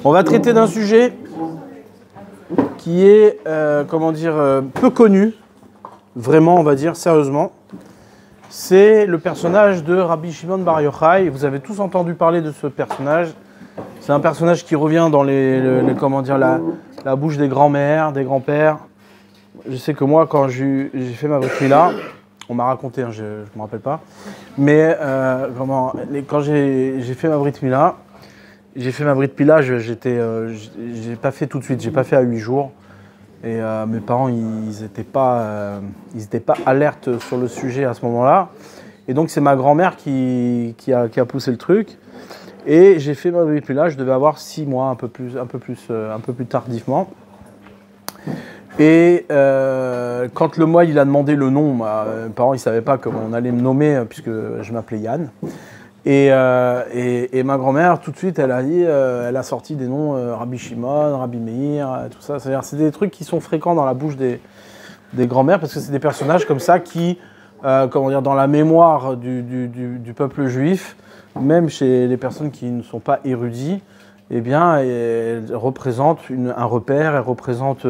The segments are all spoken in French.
On va traiter d'un sujet qui est, peu connu, vraiment, on va dire, sérieusement. C'est le personnage de Rabbi Shimon Bar Yochai. Vous avez tous entendu parler de ce personnage. C'est un personnage qui revient dans la bouche des grands-mères, des grands-pères. Je sais que moi, quand j'ai fait ma brit mila, on m'a raconté, hein, je ne me rappelle pas, mais quand j'ai fait ma brit mila, j'ai pas fait tout de suite, j'ai pas fait à 8 jours. Et mes parents, ils étaient pas alertes sur le sujet à ce moment-là. Et donc, c'est ma grand-mère qui a poussé le truc. Et j'ai fait ma brit mila, je devais avoir 6 mois, un peu plus tardivement. Et quand le mois, il a demandé le nom, mes parents, ils ne savaient pas comment on allait me nommer, puisque je m'appelais Yann. Et ma grand-mère, tout de suite, elle a sorti des noms Rabbi Shimon, Rabbi Meir, tout ça. C'est-à-dire, c'est des trucs qui sont fréquents dans la bouche des grand-mères, parce que c'est des personnages comme ça qui, dans la mémoire du peuple juif, même chez les personnes qui ne sont pas érudits, eh bien, elles représentent un repère, elles représentent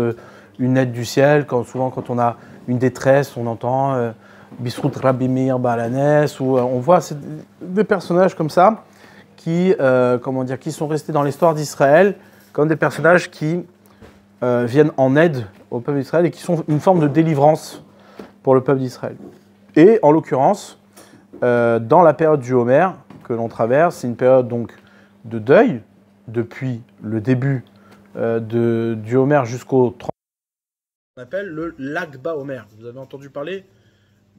une aide du ciel. Souvent, quand on a une détresse, on entend Bisrout Rabbi Meir Balanes, ou on voit des personnages comme ça qui sont restés dans l'histoire d'Israël comme des personnages qui viennent en aide au peuple d'Israël et qui sont une forme de délivrance pour le peuple d'Israël. Et en l'occurrence, dans la période du Homer que l'on traverse, c'est une période donc de deuil depuis le début du Homer jusqu'au 30. On appelle le Lag BaOmer. Vous avez entendu parler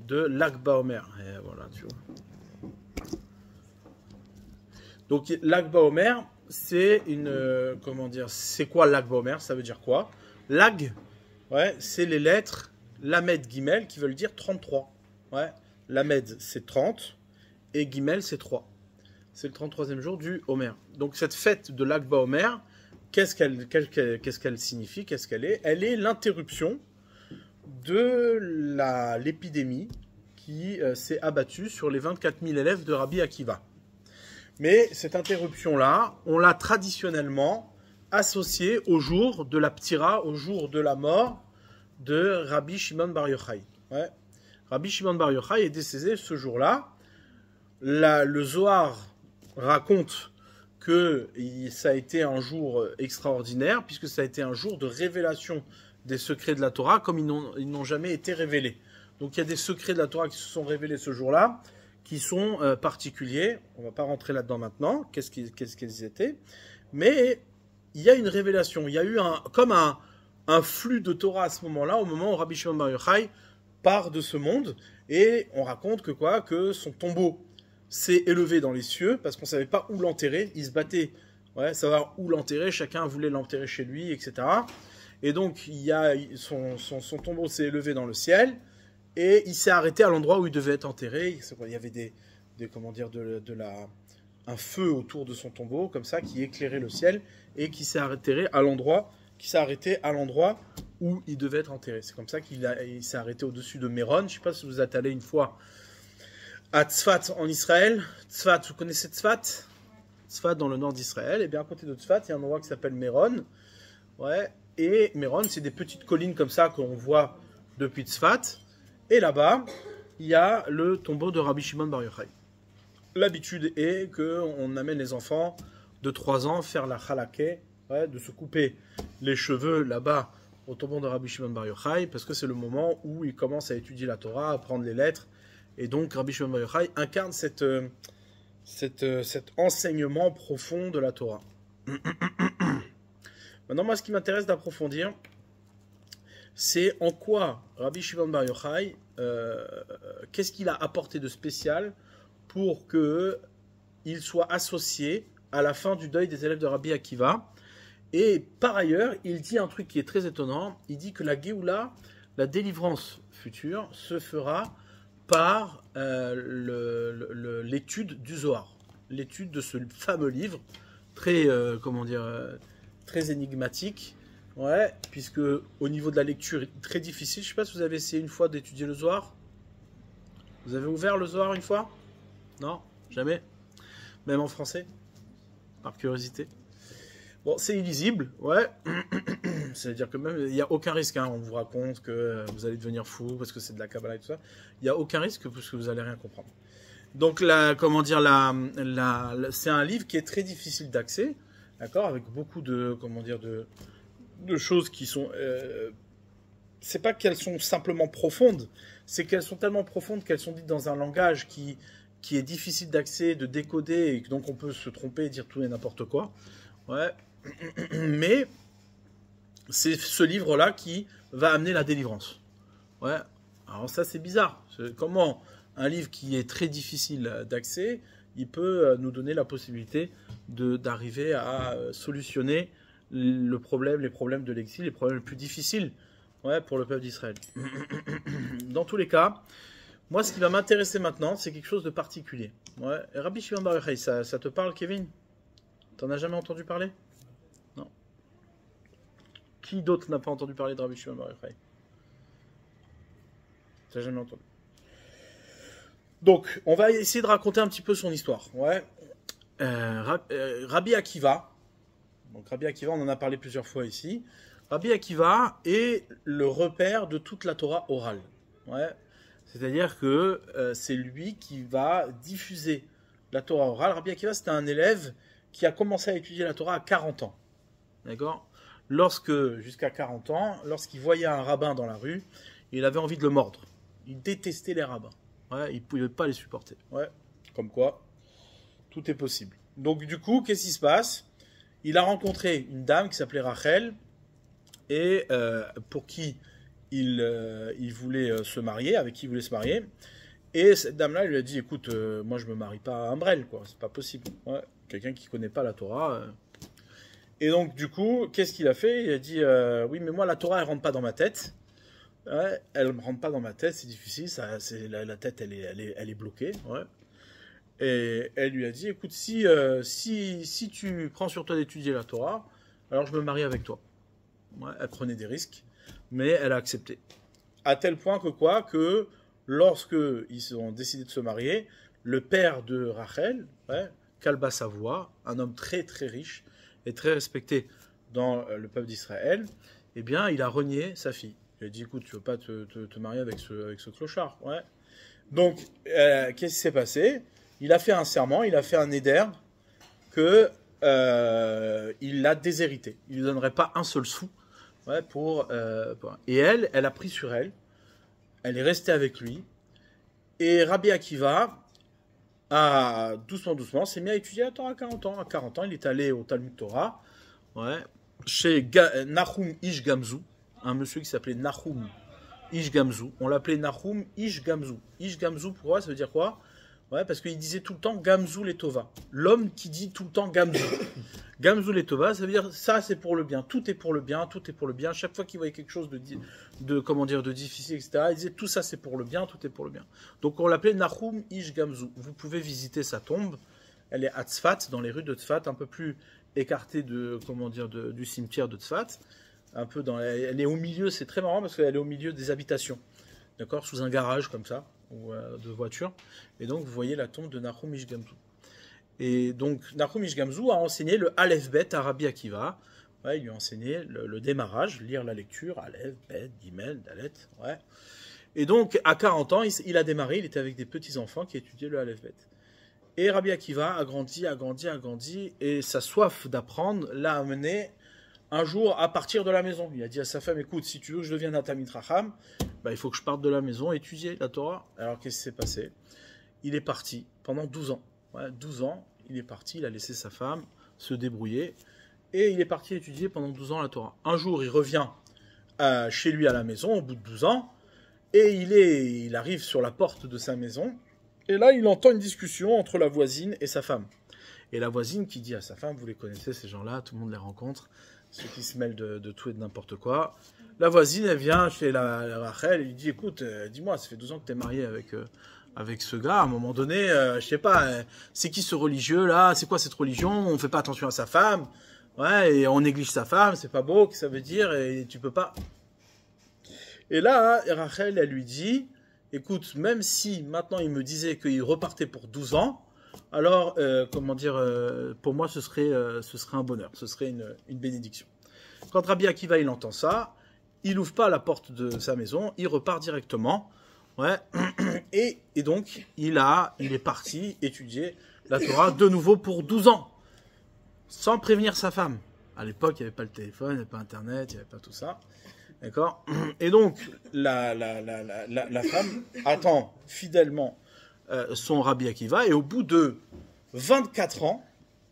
de Lag BaOmer. Et voilà, tu vois. Donc Lag BaOmer, c'est c'est quoi Lag BaOmer? Ça veut dire quoi? Lag, ouais, c'est les lettres Lamed Gimel qui veulent dire 33. Ouais, Lamed c'est 30 et Gimel c'est 3. C'est le 33e jour du Homer. Donc cette fête de Lag BaOmer, qu'est-ce qu'elle signifie? Qu'est-ce qu'elle est? Elle est l'interruption de l'épidémie qui s'est abattue sur les 24 000 élèves de Rabbi Akiva. Mais cette interruption-là, on l'a traditionnellement associée au jour de la ptira, au jour de la mort de Rabbi Shimon Bar Yochai. Ouais. Rabbi Shimon Bar Yochai est décédé ce jour-là. Le Zohar raconte que ça a été un jour extraordinaire, puisque ça a été un jour de révélation des secrets de la Torah, comme ils n'ont jamais été révélés. Donc il y a des secrets de la Torah qui se sont révélés ce jour-là, qui sont particuliers. On ne va pas rentrer là-dedans maintenant, qu'est-ce qu'ils étaient. Mais il y a une révélation, il y a eu un flux de Torah à ce moment-là, au moment où Rabbi Shimon Bar Yochai part de ce monde, et on raconte que son tombeau s'est élevé dans les cieux, parce qu'on ne savait pas où l'enterrer, il se battait, savoir où l'enterrer, chacun voulait l'enterrer chez lui, etc. Et donc, son tombeau s'est élevé dans le ciel, et il s'est arrêté à l'endroit où il devait être enterré. Il y avait un feu autour de son tombeau, comme ça, qui éclairait le ciel, et qui s'est arrêté à l'endroit où il devait être enterré. C'est comme ça qu'il s'est arrêté au-dessus de Méron. Je ne sais pas si vous êtes allé une fois à Tzfat en Israël. Tzfat, vous connaissez Tzfat? Tzfat dans le nord d'Israël. Et bien à côté de Tzfat, il y a un endroit qui s'appelle Méron. Ouais. Et Méron, c'est des petites collines comme ça qu'on voit depuis Tzfat. Et là-bas, il y a le tombeau de Rabbi Shimon Bar Yochai. L'habitude est qu'on amène les enfants de 3 ans faire la halakha, de se couper les cheveux là-bas au tombeau de Rabbi Shimon Bar Yochai, parce que c'est le moment où il commence à étudier la Torah, à apprendre les lettres. Et donc Rabbi Shimon Bar Yochai incarne cet enseignement profond de la Torah. Maintenant, moi, ce qui m'intéresse d'approfondir, c'est en quoi Rabbi Shimon Bar Yochai, qu'est-ce qu'il a apporté de spécial pour qu'il soit associé à la fin du deuil des élèves de Rabbi Akiva. Et par ailleurs, il dit un truc qui est très étonnant, il dit que la Géoula, la délivrance future, se fera par l'étude du Zohar, l'étude de ce fameux livre, très énigmatique, puisque au niveau de la lecture, très difficile. Je ne sais pas si vous avez essayé une fois d'étudier le Zohar. Vous avez ouvert le Zohar une fois? Non? Jamais? Même en français? Par curiosité? Bon, c'est illisible, ouais. C'est-à-dire que même, il n'y a aucun risque, hein. On vous raconte que vous allez devenir fou parce que c'est de la Kabbalah et tout ça. Il n'y a aucun risque parce que vous n'allez rien comprendre. Donc, comment dire, c'est un livre qui est très difficile d'accès, d'accord, avec beaucoup de, comment dire, de choses qui sont... c'est pas qu'elles sont simplement profondes, c'est qu'elles sont tellement profondes qu'elles sont dites dans un langage qui est difficile d'accès, de décoder, et donc on peut se tromper et dire tout et n'importe quoi. Ouais. Mais c'est ce livre-là qui va amener la délivrance. Ouais. Alors ça, c'est bizarre. Comment un livre qui est très difficile d'accès, il peut nous donner la possibilité d'arriver à solutionner les problèmes de l'exil, les problèmes les plus difficiles, ouais, pour le peuple d'Israël. Dans tous les cas, moi, ce qui va m'intéresser maintenant, c'est quelque chose de particulier. Ouais. Rabbi Shimon Bar Yochai, ça te parle, Kevin? T'en as jamais entendu parler? Non. Qui d'autre n'a pas entendu parler de Rabbi Shimon Bar Yochai? T'as jamais entendu? Donc, on va essayer de raconter un petit peu son histoire. Ouais. Rabbi Akiva. Donc, Rabbi Akiva, on en a parlé plusieurs fois ici. Rabbi Akiva est le repère de toute la Torah orale. Ouais. C'est-à-dire que c'est lui qui va diffuser la Torah orale. Rabbi Akiva, c'était un élève qui a commencé à étudier la Torah à 40 ans. D'accord? Jusqu'à 40 ans, lorsqu'il voyait un rabbin dans la rue, il avait envie de le mordre. Il détestait les rabbins. Ouais, il ne pouvait pas les supporter. Ouais. Comme quoi, tout est possible. Donc du coup, qu'est-ce qui se passe? Il a rencontré une dame qui s'appelait Rachel, et pour qui il voulait se marier, avec qui il voulait se marier. Et cette dame-là, elle lui a dit, écoute, moi je me marie pas à un brel, quoi, c'est pas possible. Ouais. Quelqu'un qui connaît pas la Torah. Et donc du coup, qu'est-ce qu'il a fait? Il a dit, oui, mais moi la Torah, elle rentre pas dans ma tête. Ouais, elle me rentre pas dans ma tête, c'est difficile, la tête, elle est bloquée. Ouais. Et elle lui a dit, écoute, si tu prends sur toi d'étudier la Torah, alors je me marie avec toi. Ouais, elle prenait des risques, mais elle a accepté. À tel point que lorsque ils ont décidé de se marier, le père de Rachel, ouais, Kalba Savoie, un homme très très riche et très respecté dans le peuple d'Israël, eh bien, il a renié sa fille. Il a dit, écoute, tu veux pas te marier avec ce clochard, ouais. Donc, qu'est-ce qui s'est passé? Il a fait un serment, il a fait un éder que il l'a déshérité. Il ne lui donnerait pas un seul sou. Ouais, et elle a pris sur elle. Elle est restée avec lui. Et Rabbi Akiva, doucement, s'est mis à étudier la Torah à 40 ans. À 40 ans, il est allé au Talmud Torah, ouais, chez Nahum Ish Gamzu, un monsieur qui s'appelait Nahum Ish Gamzu. On l'appelait Nahum Ish Gamzu. Ish Gamzu, pourquoi? Ça veut dire quoi? Ouais, parce qu'il disait tout le temps Gamzu Letova. L'homme qui dit tout le temps Gamzu. Gamzu Letova, ça veut dire ça c'est pour le bien. Tout est pour le bien, tout est pour le bien. Chaque fois qu'il voyait quelque chose de difficile, etc., il disait tout ça c'est pour le bien, tout est pour le bien. Donc on l'appelait Nahum Ish Gamzu. Vous pouvez visiter sa tombe. Elle est à Tzfat, dans les rues de Tzfat, un peu plus écartée du cimetière de Tzfat. Elle est au milieu, c'est très marrant parce qu'elle est au milieu des habitations. D'accord, sous un garage comme ça, ou de voiture. Et donc, vous voyez la tombe de Nahum Ish Gamzu. Et donc, Nahum Ish Gamzu a enseigné le Aleph Bet à Rabbi Akiva. Ouais, il lui a enseigné le démarrage, lire la lecture, Aleph, Bet, Gimel, Dalet. Ouais. Et donc, à 40 ans, il a démarré, il était avec des petits-enfants qui étudiaient le Aleph Bet. Et Rabbi Akiva a grandi, et sa soif d'apprendre l'a amené un jour à partir de la maison. Il a dit à sa femme, écoute, si tu veux que je devienne un Talmid Chacham, il faut que je parte de la maison étudier la Torah. Alors qu'est-ce qui s'est passé? Il est parti pendant 12 ans. Ouais, 12 ans, il est parti, il a laissé sa femme se débrouiller, et il est parti étudier pendant 12 ans la Torah. Un jour, il revient chez lui à la maison, au bout de 12 ans, et il arrive sur la porte de sa maison, et là, il entend une discussion entre la voisine et sa femme. Et la voisine qui dit à sa femme, vous les connaissez ces gens-là, tout le monde les rencontre, ceux qui se mêlent de tout et de n'importe quoi. La voisine, elle vient chez la Rachel, elle lui dit, écoute, dis-moi, ça fait 12 ans que tu es marié avec ce gars, à un moment donné, je sais pas, c'est qui ce religieux là? C'est quoi cette religion? On fait pas attention à sa femme, ouais, et on néglige sa femme, c'est pas beau, qu'est-ce que ça veut dire? Et tu peux pas. Et là, Rachel, elle lui dit, écoute, même si maintenant il me disait qu'il repartait pour 12 ans, alors, comment dire, pour moi, ce serait un bonheur, ce serait une bénédiction. Quand Rabbi Akiva, il entend ça, il n'ouvre pas la porte de sa maison, il repart directement, ouais, et donc, il est parti étudier la Torah de nouveau pour 12 ans, sans prévenir sa femme. À l'époque, il n'y avait pas le téléphone, il n'y avait pas Internet, il n'y avait pas tout ça. D'accord. Et donc, la femme attend fidèlement son Rabbi Akiva, et au bout de 24 ans,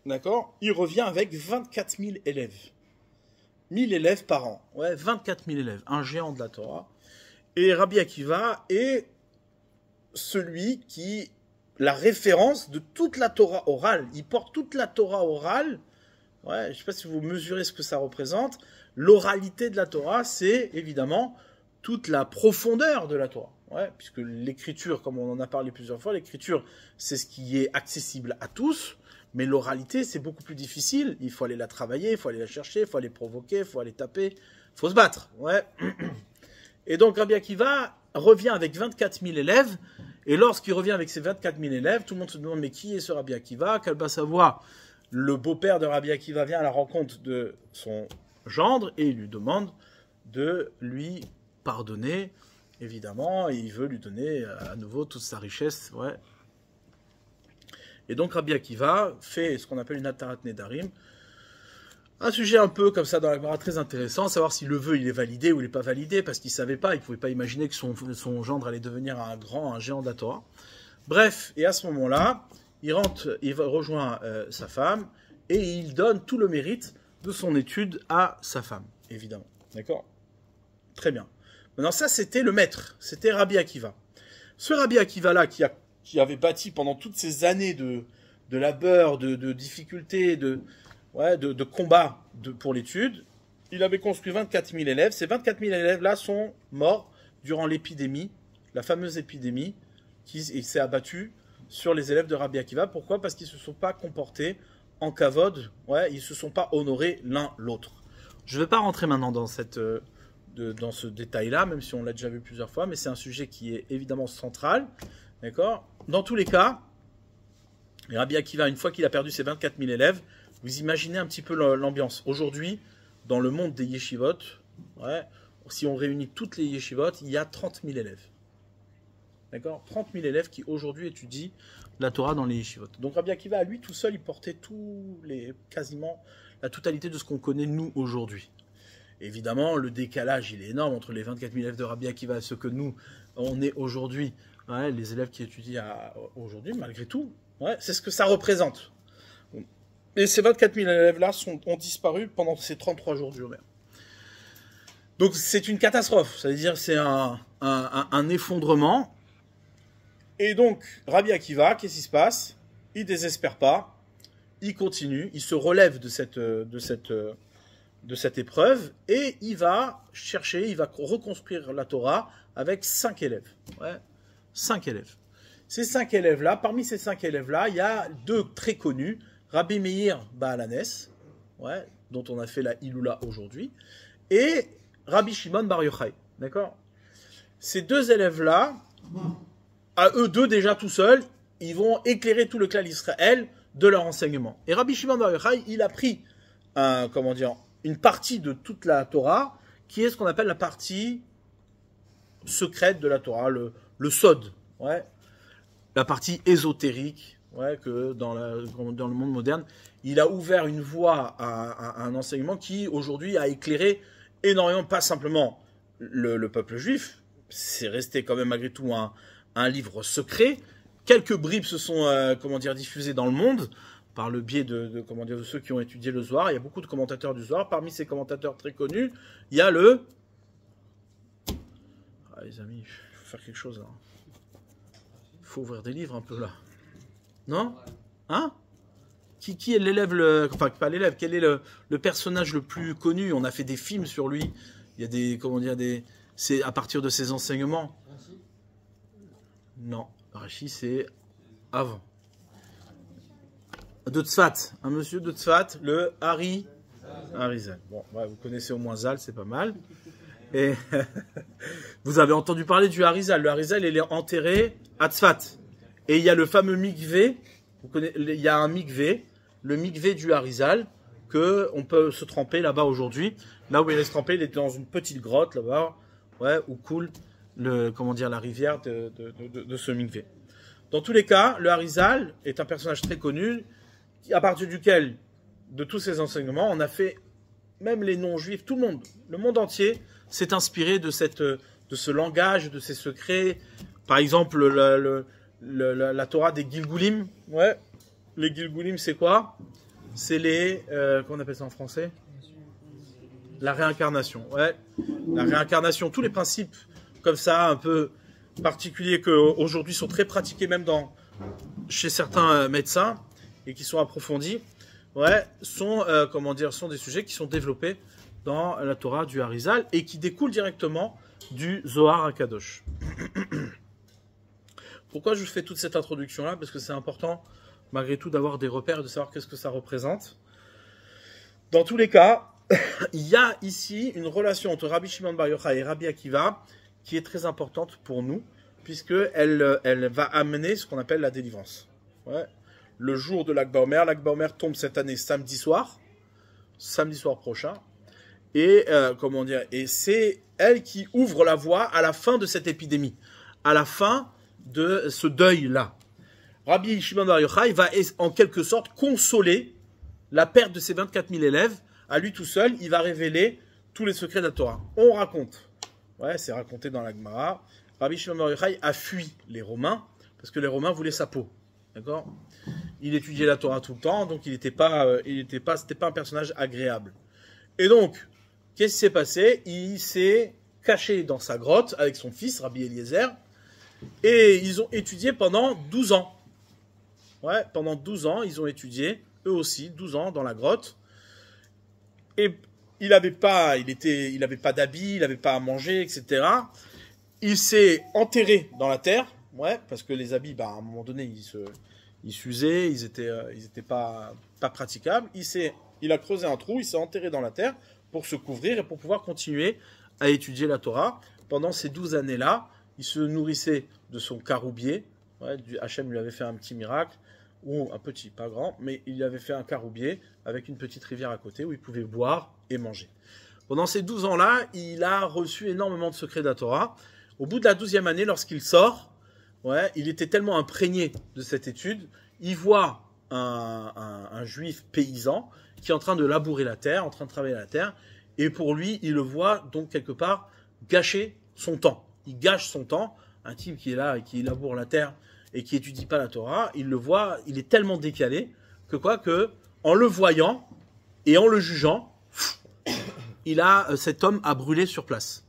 d'accord, il revient avec 24 000 élèves. 1000 élèves par an. Ouais, 24 000 élèves. Un géant de la Torah. Et Rabbi Akiva est celui qui, la référence de toute la Torah orale. Il porte toute la Torah orale. Ouais, je ne sais pas si vous mesurez ce que ça représente. L'oralité de la Torah, c'est évidemment toute la profondeur de la Torah. Ouais, puisque l'écriture, comme on en a parlé plusieurs fois, l'écriture, c'est ce qui est accessible à tous, mais l'oralité, c'est beaucoup plus difficile. Il faut aller la travailler, il faut aller la chercher, il faut aller provoquer, il faut aller taper, il faut se battre. Ouais. Et donc Rabbi Akiva revient avec 24 000 élèves, et lorsqu'il revient avec ces 24 000 élèves, tout le monde se demande, mais qui est ce Rabbi Akiva? Kalba Savoie, le beau-père de Rabbi Akiva, vient à la rencontre de son gendre, et il lui demande de lui pardonner, évidemment, et il veut lui donner à nouveau toute sa richesse. Ouais. Et donc Rabbi Akiva fait ce qu'on appelle une Atarat Nedarim, un sujet un peu comme ça dans la Gemara très intéressant, savoir si le vœu il est validé ou il n'est pas validé, parce qu'il ne savait pas, il ne pouvait pas imaginer que son gendre allait devenir un géant de la Torah. Bref, et à ce moment-là, il rejoint sa femme, et il donne tout le mérite de son étude à sa femme, évidemment. D'accord? Très bien. Maintenant, ça, c'était le maître, c'était Rabbi Akiva. Ce Rabbi Akiva-là, qui avait bâti pendant toutes ces années de labeur, de difficultés, de combat pour l'étude, il avait construit 24 000 élèves. Ces 24 000 élèves-là sont morts durant l'épidémie, la fameuse épidémie qui s'est abattue sur les élèves de Rabbi Akiva. Pourquoi? Parce qu'ils ne se sont pas comportés en kavod, ouais, ils ne se sont pas honorés l'un l'autre. Je ne vais pas rentrer maintenant dans ce détail-là, même si on l'a déjà vu plusieurs fois, mais c'est un sujet qui est évidemment central. D'accord? Dans tous les cas, Rabbi Akiva, une fois qu'il a perdu ses 24 000 élèves, vous imaginez un petit peu l'ambiance. Aujourd'hui, dans le monde des yeshivot, ouais, si on réunit toutes les yeshivot, il y a 30 000 élèves. D'accord? 30 000 élèves qui aujourd'hui étudient la Torah dans les yeshivot. Donc Rabbi Akiva, à lui tout seul, il portait quasiment la totalité de ce qu'on connaît nous aujourd'hui. Évidemment, le décalage, il est énorme entre les 24 000 élèves de Rabbi Akiva et ce que nous, on est aujourd'hui. Ouais, les élèves qui étudient aujourd'hui, malgré tout, ouais, c'est ce que ça représente. Et ces 24 000 élèves-là ont disparu pendant ces 33 jours du Homer. Donc c'est une catastrophe, c'est-à-dire c'est un effondrement. Et donc Rabbi Akiva, qu'est-ce qui se passe? Il ne désespère pas, il continue, il se relève de cette épreuve, et il va reconstruire la Torah avec 5 élèves. Ouais. 5 élèves. Ces 5 élèves-là, parmi ces 5 élèves-là, il y a 2 très connus, Rabbi Meir Baalanes, ouais, dont on a fait la Iloula aujourd'hui, et Rabbi Shimon Bar Yochai. D'accord? Ces 2 élèves-là, à eux deux déjà tout seuls, ils vont éclairer tout le clan d'Israël de leur enseignement. Et Rabbi Shimon Bar Yochai, il a pris une partie de toute la Torah, qui est ce qu'on appelle la partie secrète de la Torah, le sod, ouais, la partie ésotérique, ouais, que dans le monde moderne, il a ouvert une voie à un enseignement qui aujourd'hui a éclairé énormément, pas simplement le peuple juif, c'est resté quand même malgré tout un livre secret. Quelques bribes se sont diffusées dans le monde par le biais de ceux qui ont étudié le Zohar. Il y a beaucoup de commentateurs du Zohar. Parmi ces commentateurs très connus, il y a les amis, il faut faire quelque chose là. Il faut ouvrir des livres un peu là. Non? Hein? Qui est l'élève, enfin pas l'élève, quel est le personnage le plus connu? On a fait des films sur lui. Il y a c'est à partir de ses enseignements. Non, Rashi c'est avant. De Tzfat, un monsieur de Tzfat, le Harizal. Bon, ouais, vous connaissez au moins Zal, c'est pas mal. Et vous avez entendu parler du Harizal. Le Harizal, il est enterré à Tzfat. Et il y a le fameux mikvé. Il y a un mikvé, le mikvé du Harizal, que on peut se tremper là-bas aujourd'hui. Là où il est se tremper, il est dans une petite grotte là-bas, ouais, où coule la rivière de ce mikvé. Dans tous les cas, le Harizal est un personnage très connu, à partir duquel, de tous ses enseignements, on a fait, même les non-juifs, tout le monde entier s'est inspiré de ce langage, de ces secrets. Par exemple, la Torah des Gilgulim. Ouais. Les Gilgulim, c'est quoi? C'est comment on appelle ça en français? La réincarnation. Ouais. La réincarnation, tous les principes comme ça, un peu particuliers qu'aujourd'hui sont très pratiqués même chez certains médecins et qui sont approfondis. Ouais, sont des sujets qui sont développés dans la Torah du Harizal et qui découlent directement du Zohar HaKadosh. Pourquoi je fais toute cette introduction-là? Parce que c'est important, malgré tout, d'avoir des repères et de savoir qu'est-ce que ça représente. Dans tous les cas, il y a ici une relation entre Rabbi Shimon Bar Yochai et Rabbi Akiva qui est très importante pour nous, puisqu'elle va amener ce qu'on appelle la délivrance. Ouais. Le jour de l'Ag BaOmer tombe cette année samedi soir prochain, et c'est elle qui ouvre la voie à la fin de cette épidémie, à la fin de ce deuil-là. Rabbi Shimon Bar Yochai va en quelque sorte consoler la perte de ses 24 000 élèves. À lui tout seul, il va révéler tous les secrets de la Torah. On raconte, ouais, c'est raconté dans la Gemara, Rabbi Shimon Bar Yochai a fui les Romains, parce que les Romains voulaient sa peau. D'accord? Il étudiait la Torah tout le temps, donc c'était pas un personnage agréable. Et donc, qu'est-ce qui s'est passé? Il s'est caché dans sa grotte avec son fils, Rabbi Eliezer, et ils ont étudié pendant 12 ans. Ouais, pendant 12 ans, ils ont étudié, eux aussi, 12 ans dans la grotte. Et il n'avait pas d'habits, il n'avait pas à manger, etc. Il s'est enterré dans la terre, ouais, parce que les habits, à un moment donné, ils s'usaient, ils étaient pas praticables. Il a creusé un trou, il s'est enterré dans la terre pour se couvrir et pour pouvoir continuer à étudier la Torah. Pendant ces 12 années-là, il se nourrissait de son caroubier. Ouais, Hachem lui avait fait un petit miracle, ou un petit, pas grand, mais il lui avait fait un caroubier avec une petite rivière à côté où il pouvait boire et manger. Pendant ces 12 ans-là, il a reçu énormément de secrets de la Torah. Au bout de la 12e année, lorsqu'il sort, ouais, il était tellement imprégné de cette étude, il voit un juif paysan qui est en train de labourer la terre, en train de travailler la terre, et pour lui, il le voit donc quelque part gâcher son temps. Il gâche son temps, un type qui est là et qui laboure la terre et qui étudie pas la Torah, il le voit, il est tellement décalé que en le voyant et en le jugeant, cet homme a brûlé sur place.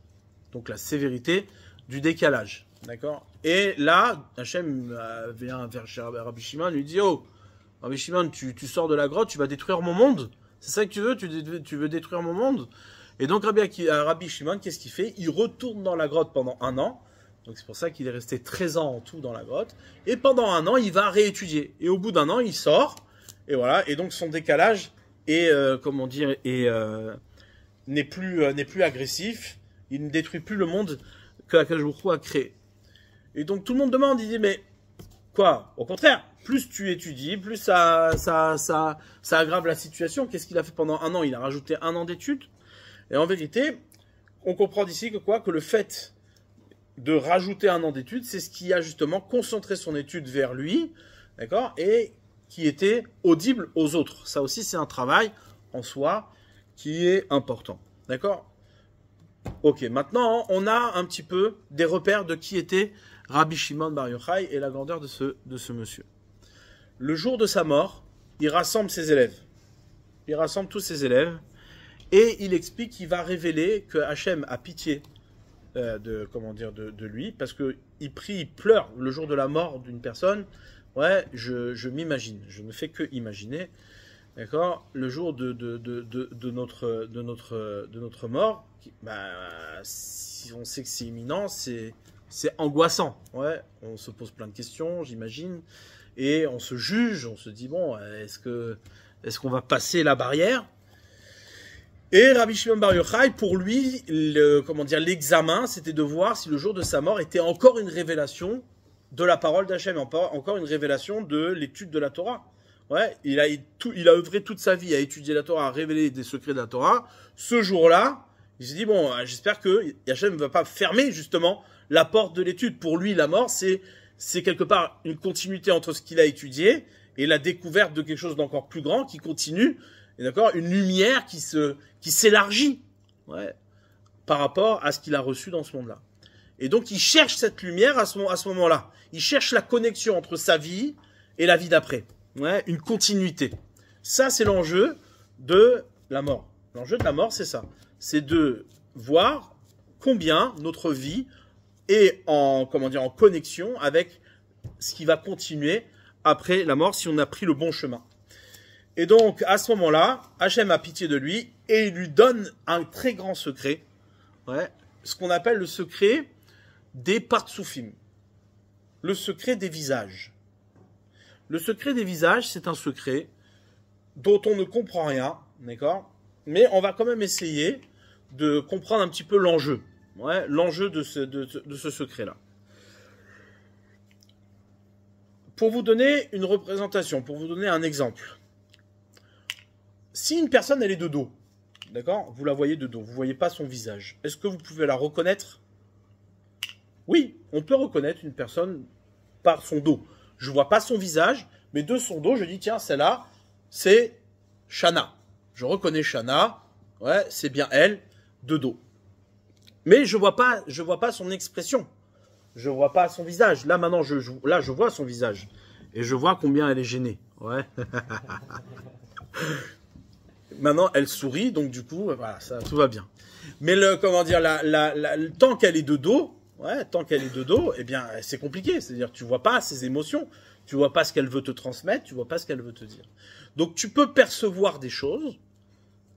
Donc la sévérité du décalage. D'accord? Et là, Hachem vient vers Rabbi Shimon et lui dit: oh, Rabbi Shimon, tu sors de la grotte, tu vas détruire mon monde? C'est ça que tu veux? Tu veux détruire mon monde? Et donc Rabbi Shimon, qu'est-ce qu'il fait? Il retourne dans la grotte pendant 1 an. Donc c'est pour ça qu'il est resté 13 ans en tout dans la grotte. Et pendant 1 an, il va réétudier. Et au bout d'1 an, il sort. Et voilà. Et donc son décalage n'est plus agressif. Il ne détruit plus le monde que Akadosh Baruch Hu a créé. Et donc tout le monde demande, il dit: mais quoi? Au contraire, plus tu étudies, plus ça aggrave la situation. Qu'est-ce qu'il a fait pendant 1 an? Il a rajouté 1 an d'études. Et en vérité, on comprend d'ici que le fait de rajouter 1 an d'études, c'est ce qui a justement concentré son étude vers lui, d'accord, et qui était audible aux autres. Ça aussi, c'est un travail en soi qui est important, d'accord? Ok, maintenant, on a un petit peu des repères de qui était Rabbi Shimon Bar Yochai et la grandeur de ce monsieur. Le jour de sa mort, il rassemble ses élèves. Il rassemble tous ses élèves et il explique qu'il va révéler que Hachem a pitié de lui, parce qu'il prie, il pleure le jour de la mort d'une personne. Ouais, je m'imagine, je ne fais que imaginer, d'accord, le jour de notre mort, si on sait que c'est imminent, c'est angoissant, ouais, on se pose plein de questions, j'imagine, et on se juge, on se dit, bon, est-ce qu'on va passer la barrière? Et Rabbi Shimon Bar Yochai, pour lui, l'examen, c'était de voir si le jour de sa mort était encore une révélation de la parole d'Hachem, encore une révélation de l'étude de la Torah. Ouais, il a œuvré toute sa vie à étudier la Torah, à révéler des secrets de la Torah. Ce jour-là, il s'est dit, bon, j'espère que Hachem ne va pas fermer justement la porte de l'étude. Pour lui, la mort, c'est quelque part une continuité entre ce qu'il a étudié et la découverte de quelque chose d'encore plus grand qui continue, et d'accord, une lumière qui s'élargit, ouais, par rapport à ce qu'il a reçu dans ce monde-là. Et donc, il cherche cette lumière à ce moment-là. Il cherche la connexion entre sa vie et la vie d'après. Ouais, une continuité. Ça, c'est l'enjeu de la mort. L'enjeu de la mort, c'est ça. C'est de voir combien notre vie est en connexion avec ce qui va continuer après la mort si on a pris le bon chemin. Et donc, à ce moment-là, Hachem a pitié de lui et il lui donne un très grand secret. Ouais, ce qu'on appelle le secret des partsoufim. Le secret des visages. Le secret des visages, c'est un secret dont on ne comprend rien, d'accord? Mais on va quand même essayer de comprendre un petit peu l'enjeu. Ouais, l'enjeu de ce secret-là. Pour vous donner une représentation, pour vous donner un exemple. Si une personne, elle est de dos, d'accord? Vous la voyez de dos, vous ne voyez pas son visage. Est-ce que vous pouvez la reconnaître? Oui, on peut reconnaître une personne par son dos. Je ne vois pas son visage, mais de son dos, je dis, tiens, celle-là, c'est Shana. Je reconnais Shana, ouais, c'est bien elle, de dos. Mais je vois pas son expression. Je vois pas son visage. Là, maintenant, je vois son visage. Et je vois combien elle est gênée. Ouais. Maintenant, elle sourit, donc du coup, voilà, ça, tout va bien. Mais tant qu'elle est de dos, ouais, eh bien, c'est compliqué. C'est-à-dire, tu vois pas ses émotions, tu vois pas ce qu'elle veut te transmettre, tu vois pas ce qu'elle veut te dire. Donc, tu peux percevoir des choses,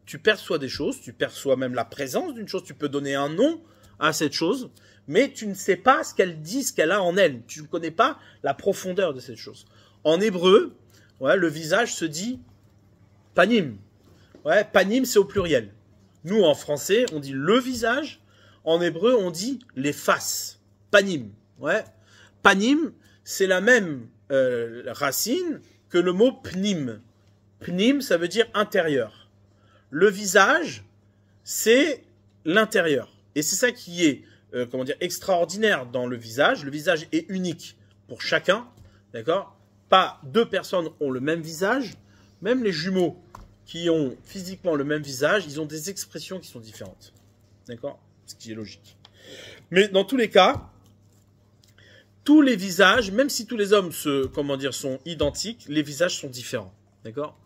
tu perçois même la présence d'une chose, tu peux donner un nom à cette chose, mais tu ne sais pas ce qu'elle dit, ce qu'elle a en elle. Tu ne connais pas la profondeur de cette chose. En hébreu, ouais, le visage se dit panim. Ouais, panim, c'est au pluriel. Nous, en français, on dit le visage. En hébreu, on dit les faces. Panim. Ouais. Panim, c'est la même racine que le mot pnim. Pnim, ça veut dire intérieur. Le visage, c'est l'intérieur. Et c'est ça qui est, extraordinaire dans le visage. Le visage est unique pour chacun. D'accord? Pas deux personnes ont le même visage. Même les jumeaux qui ont physiquement le même visage, ils ont des expressions qui sont différentes. D'accord? Ce qui est logique. Mais dans tous les cas, tous les visages, même si tous les hommes sont identiques, les visages sont différents. D'accord?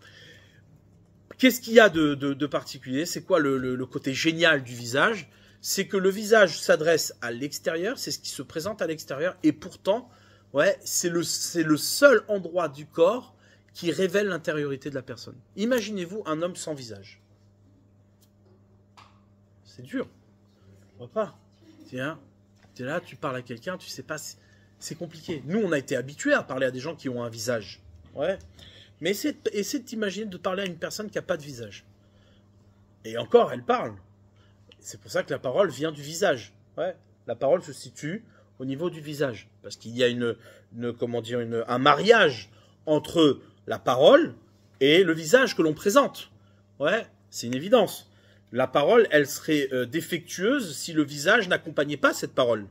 Qu'est-ce qu'il y a de particulier? C'est quoi le côté génial du visage? C'est que le visage s'adresse à l'extérieur, c'est ce qui se présente à l'extérieur, et pourtant, ouais, c'est le seul endroit du corps qui révèle l'intériorité de la personne. Imaginez-vous un homme sans visage. C'est dur. Je vois pas. Tiens, tu es là, tu parles à quelqu'un, tu sais pas, c'est compliqué. Nous, on a été habitués à parler à des gens qui ont un visage. Ouais. Mais essaie de t'imaginer de parler à une personne qui n'a pas de visage. Et encore, elle parle. C'est pour ça que la parole vient du visage. Ouais. La parole se situe au niveau du visage. Parce qu'il y a un mariage entre la parole et le visage que l'on présente. Ouais, c'est une évidence. La parole, elle serait défectueuse si le visage n'accompagnait pas cette parole.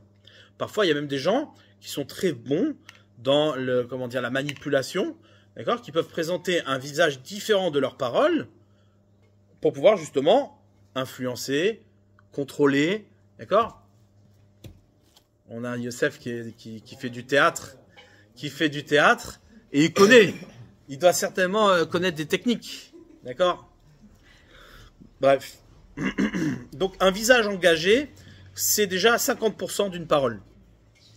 Parfois, il y a même des gens qui sont très bons dans la manipulation, d'accord, qui peuvent présenter un visage différent de leur parole pour pouvoir justement influencer, contrôler, d'accord. On a Youssef qui fait du théâtre, et il connaît. Il doit certainement connaître des techniques, d'accord. Bref. Donc, un visage engagé, c'est déjà 50% d'une parole.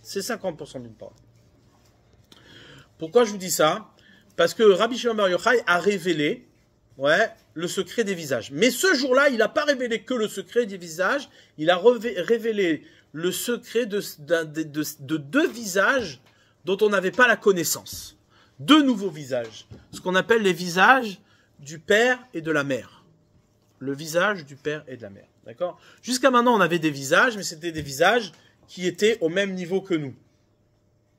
C'est 50% d'une parole. Pourquoi je vous dis ça? Parce que Rabbi Shimon Bar Yochai a révélé, ouais, le secret des visages. Mais ce jour-là, il n'a pas révélé que le secret des visages, il a révélé le secret de deux visages dont on n'avait pas la connaissance. Deux nouveaux visages. Ce qu'on appelle les visages du père et de la mère. Le visage du père et de la mère. D'accord? Jusqu'à maintenant, on avait des visages, mais c'était des visages qui étaient au même niveau que nous.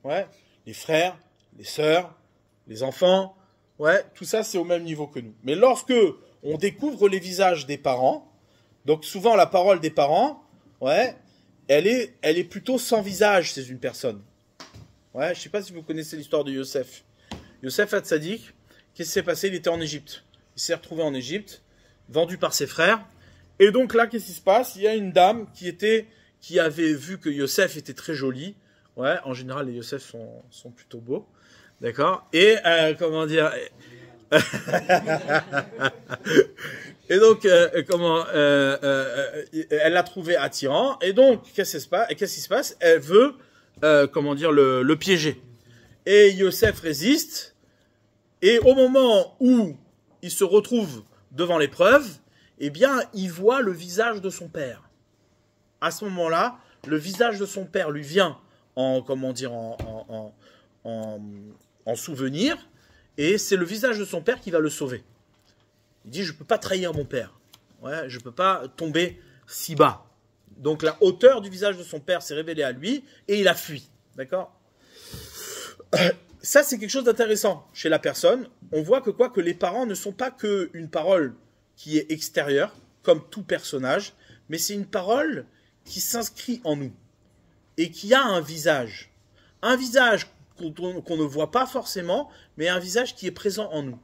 Ouais, les frères, les sœurs, les enfants, ouais, tout ça c'est au même niveau que nous. Mais lorsque on découvre les visages des parents, donc souvent la parole des parents, ouais, elle est plutôt sans visage chez une personne. Ouais, je sais pas si vous connaissez l'histoire de Yosef. Yosef Hatzadik, qu'est-ce qui s'est passé? Il était en Égypte. Il s'est retrouvé en Égypte, vendu par ses frères. Et donc là, qu'est-ce qui se passe? Il y a une dame qui avait vu que Yosef était très joli. Ouais, en général, les Yosef sont plutôt beaux. D'accord? Et, comment dire... Et donc, elle l'a trouvé attirant. Et donc, qu'est-ce qui se passe? Elle veut, comment dire, le piéger. Et Yosef résiste. Et au moment où il se retrouve devant l'épreuve, eh bien, il voit le visage de son père. À ce moment-là, le visage de son père lui vient en, comment dire, en souvenir. Et c'est le visage de son père qui va le sauver. Il dit, je ne peux pas trahir mon père. Ouais, je ne peux pas tomber si bas. Donc la hauteur du visage de son père s'est révélée à lui et il a fui. D'accord? Ça, c'est quelque chose d'intéressant chez la personne. On voit que les parents ne sont pas qu'une parole qui est extérieure, comme tout personnage, mais c'est une parole qui s'inscrit en nous et qui a un visage. Un visage qu'on ne voit pas forcément, mais un visage qui est présent en nous.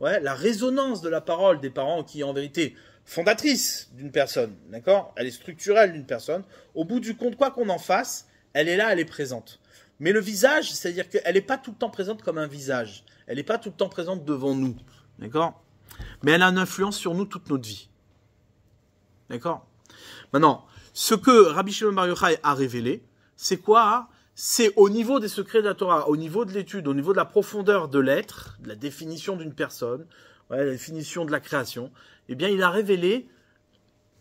Ouais, la résonance de la parole des parents qui est en vérité fondatrice d'une personne, d'accord? Elle est structurelle d'une personne. Au bout du compte, quoi qu'on en fasse, elle est là, elle est présente. Mais le visage, c'est-à-dire qu'elle n'est pas tout le temps présente comme un visage. Elle n'est pas tout le temps présente devant nous, d'accord? Mais elle a une influence sur nous toute notre vie. D'accord? Maintenant, ce que Rabbi Shimon Bar Yochai a révélé, c'est quoi? C'est au niveau des secrets de la Torah, au niveau de l'étude, au niveau de la profondeur de l'être, de la définition d'une personne, ouais, la définition de la création, eh bien, il a révélé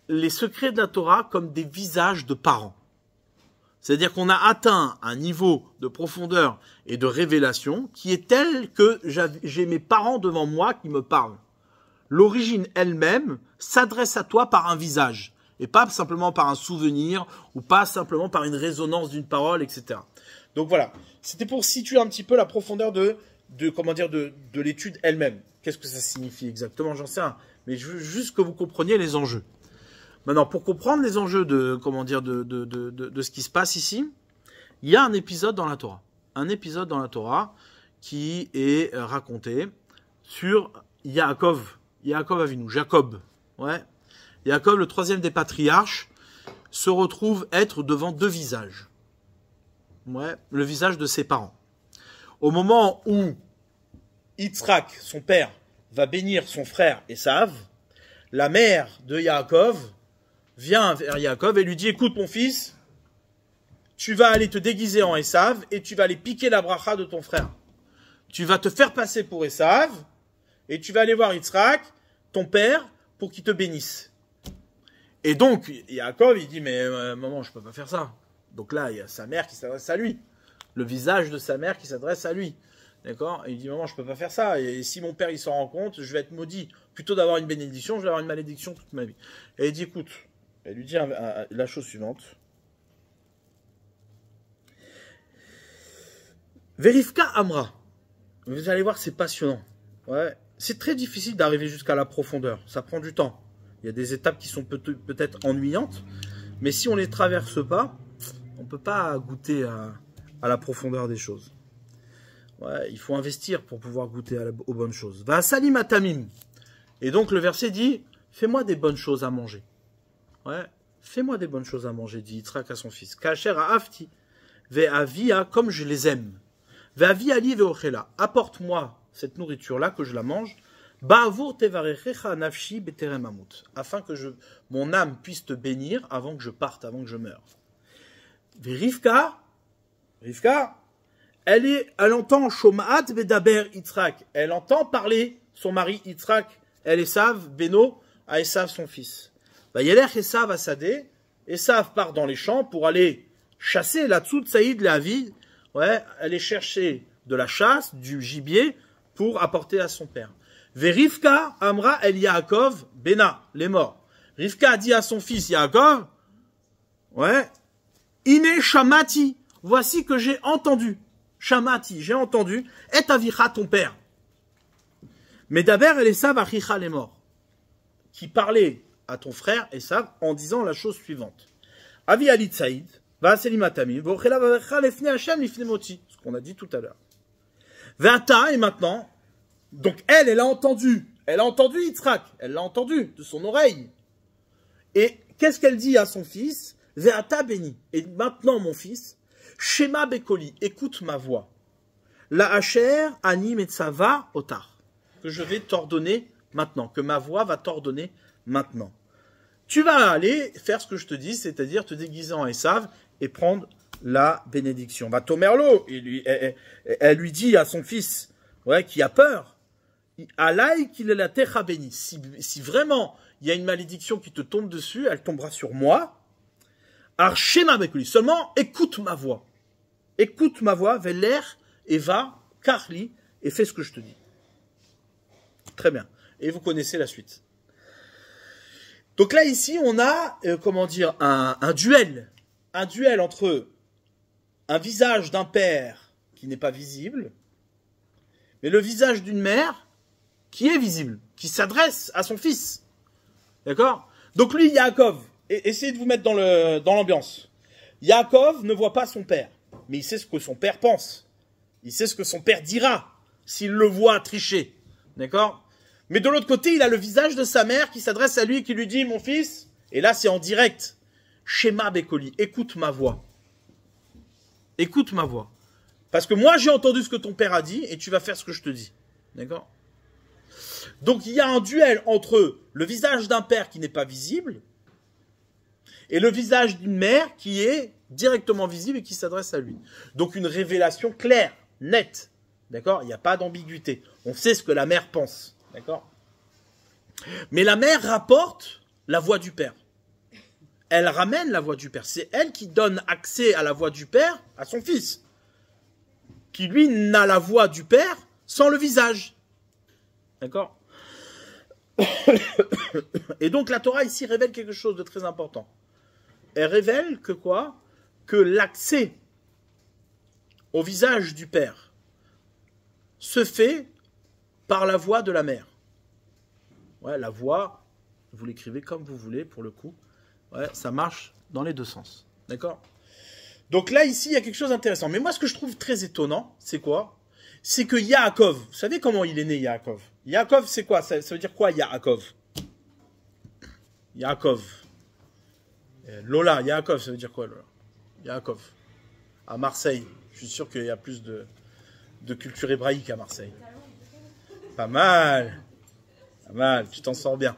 les secrets de la Torah comme des visages de parents. C'est-à-dire qu'on a atteint un niveau de profondeur et de révélation qui est tel que j'ai mes parents devant moi qui me parlent. L'origine elle-même s'adresse à toi par un visage. Et pas simplement par un souvenir, ou pas simplement par une résonance d'une parole, etc. Donc voilà, c'était pour situer un petit peu la profondeur de l'étude elle-même. Qu'est-ce que ça signifie exactement? J'en sais rien. Mais je veux juste que vous compreniez les enjeux. Maintenant, pour comprendre les enjeux de ce qui se passe ici, il y a un épisode dans la Torah. Un épisode dans la Torah qui est raconté sur Yaakov Avinu, Jacob. Ouais. Jacob, le troisième des patriarches, se retrouve être devant deux visages. Ouais, le visage de ses parents. Au moment où Yitzhak, son père, va bénir son frère Esav, la mère de Yaakov vient vers Yaakov et lui dit, écoute mon fils, tu vas aller te déguiser en Esav et tu vas aller piquer la bracha de ton frère. Tu vas te faire passer pour Esav et tu vas aller voir Yitzhak, ton père, pour qu'il te bénisse. Et donc, Yaakov, il dit, mais maman, je peux pas faire ça. Donc là, il y a sa mère qui s'adresse à lui. Le visage de sa mère qui s'adresse à lui. D'accord? Et il dit, maman, je peux pas faire ça. Et si mon père, il s'en rend compte, je vais être maudit. Plutôt d'avoir une bénédiction, je vais avoir une malédiction toute ma vie. Et il dit, écoute, elle lui dit la chose suivante. Verifka Amra. Vous allez voir, c'est passionnant. Ouais. C'est très difficile d'arriver jusqu'à la profondeur. Ça prend du temps. Il y a des étapes qui sont peut-être ennuyantes, mais si on ne les traverse pas, on ne peut pas goûter à la profondeur des choses. Ouais, il faut investir pour pouvoir goûter aux bonnes choses. Va salim atamim. Et donc le verset dit, fais-moi des bonnes choses à manger. Ouais, fais-moi des bonnes choses à manger, dit Yitzhak à son fils. Kacher a afti, ve avia comme je les aime. Ve avi ali ve ochela. Apporte-moi cette nourriture-là que je la mange. Ba'avour tevarechecha nafshi beterem amut, afin que mon âme puisse te bénir avant que je parte, avant que je meure. Rivka, elle entend Shomaat bedaber Yitzhak, elle entend parler son mari Yitzhak, elle Esav, Beno, à Esav son fils. Vayelech Esav asadeh, Esav part dans les champs pour aller chasser la Tzout Saïd Leavi, ouais, aller chercher de la chasse, du gibier, pour apporter à son père. Verivka Amra El Yaakov Bena, les morts. Rivka a dit à son fils Yaakov, ouais, Ine Shamati, voici que j'ai entendu. Shamati, j'ai entendu, et avicha ton père. Mais d'abord, Esav achicha les morts, qui parlait à ton frère Esav en disant la chose suivante. Avi Ali Tsaïd, va selimatami, vochela vavecha lefne Hashem lifne moti, ce qu'on a dit tout à l'heure. Ve'ata, et maintenant, donc elle a entendu Yitzhak, elle l'a entendu de son oreille. Et qu'est-ce qu'elle dit à son fils? Ve'ata béni, et maintenant mon fils, Shema Bekoli, écoute ma voix. La Hacher, Ani Metzava, Otar. Que je vais t'ordonner maintenant, que ma voix va t'ordonner maintenant. Tu vas aller faire ce que je te dis, c'est-à-dire te déguiser en Esav et prendre la bénédiction. Va Tomerlo, elle lui dit à son fils, ouais, qui a peur, Alaï qu'il est la terre béni. Si vraiment il y a une malédiction qui te tombe dessus, elle tombera sur moi. Archema Bekoli, seulement écoute ma voix. Écoute ma voix, Veler, et va, Karli, et fais ce que je te dis. Très bien. Et vous connaissez la suite. Donc là, ici, on a, un duel. Un duel entre un visage d'un père qui n'est pas visible, mais le visage d'une mère qui est visible, qui s'adresse à son fils. D'accord? Donc lui, Yaakov, essayez de vous mettre dans l'ambiance. Yaakov ne voit pas son père, mais il sait ce que son père pense. Il sait ce que son père dira s'il le voit tricher. D'accord? Mais de l'autre côté, il a le visage de sa mère qui s'adresse à lui et qui lui dit, mon fils, et là c'est en direct, Shema Bekoli, écoute ma voix. Écoute ma voix. Parce que moi j'ai entendu ce que ton père a dit et tu vas faire ce que je te dis. D'accord? Donc il y a un duel entre le visage d'un père qui n'est pas visible et le visage d'une mère qui est directement visible et qui s'adresse à lui. Donc une révélation claire, nette. D'accord? Il n'y a pas d'ambiguïté. On sait ce que la mère pense. D'accord? Mais la mère rapporte la voix du père. Elle ramène la voix du père. C'est elle qui donne accès à la voix du père à son fils. Qui lui n'a la voix du père sans le visage. D'accord? Et donc la Torah ici révèle quelque chose de très important. Elle révèle que quoi? Que l'accès au visage du père se fait par la voix de la mère. Ouais, la voix, vous l'écrivez comme vous voulez pour le coup. Ouais, ça marche dans les deux sens. D'accord? Donc là, ici, il y a quelque chose d'intéressant. Mais moi, ce que je trouve très étonnant, c'est quoi? C'est que Yaakov, vous savez comment il est né, Yaakov? Yaakov, c'est quoi? Ça veut dire quoi, Yaakov? Yaakov. Lola, Yaakov, ça veut dire quoi, Lola? Yaakov. À Marseille. Je suis sûr qu'il y a plus de culture hébraïque à Marseille. Pas mal. Pas mal, tu t'en sors bien.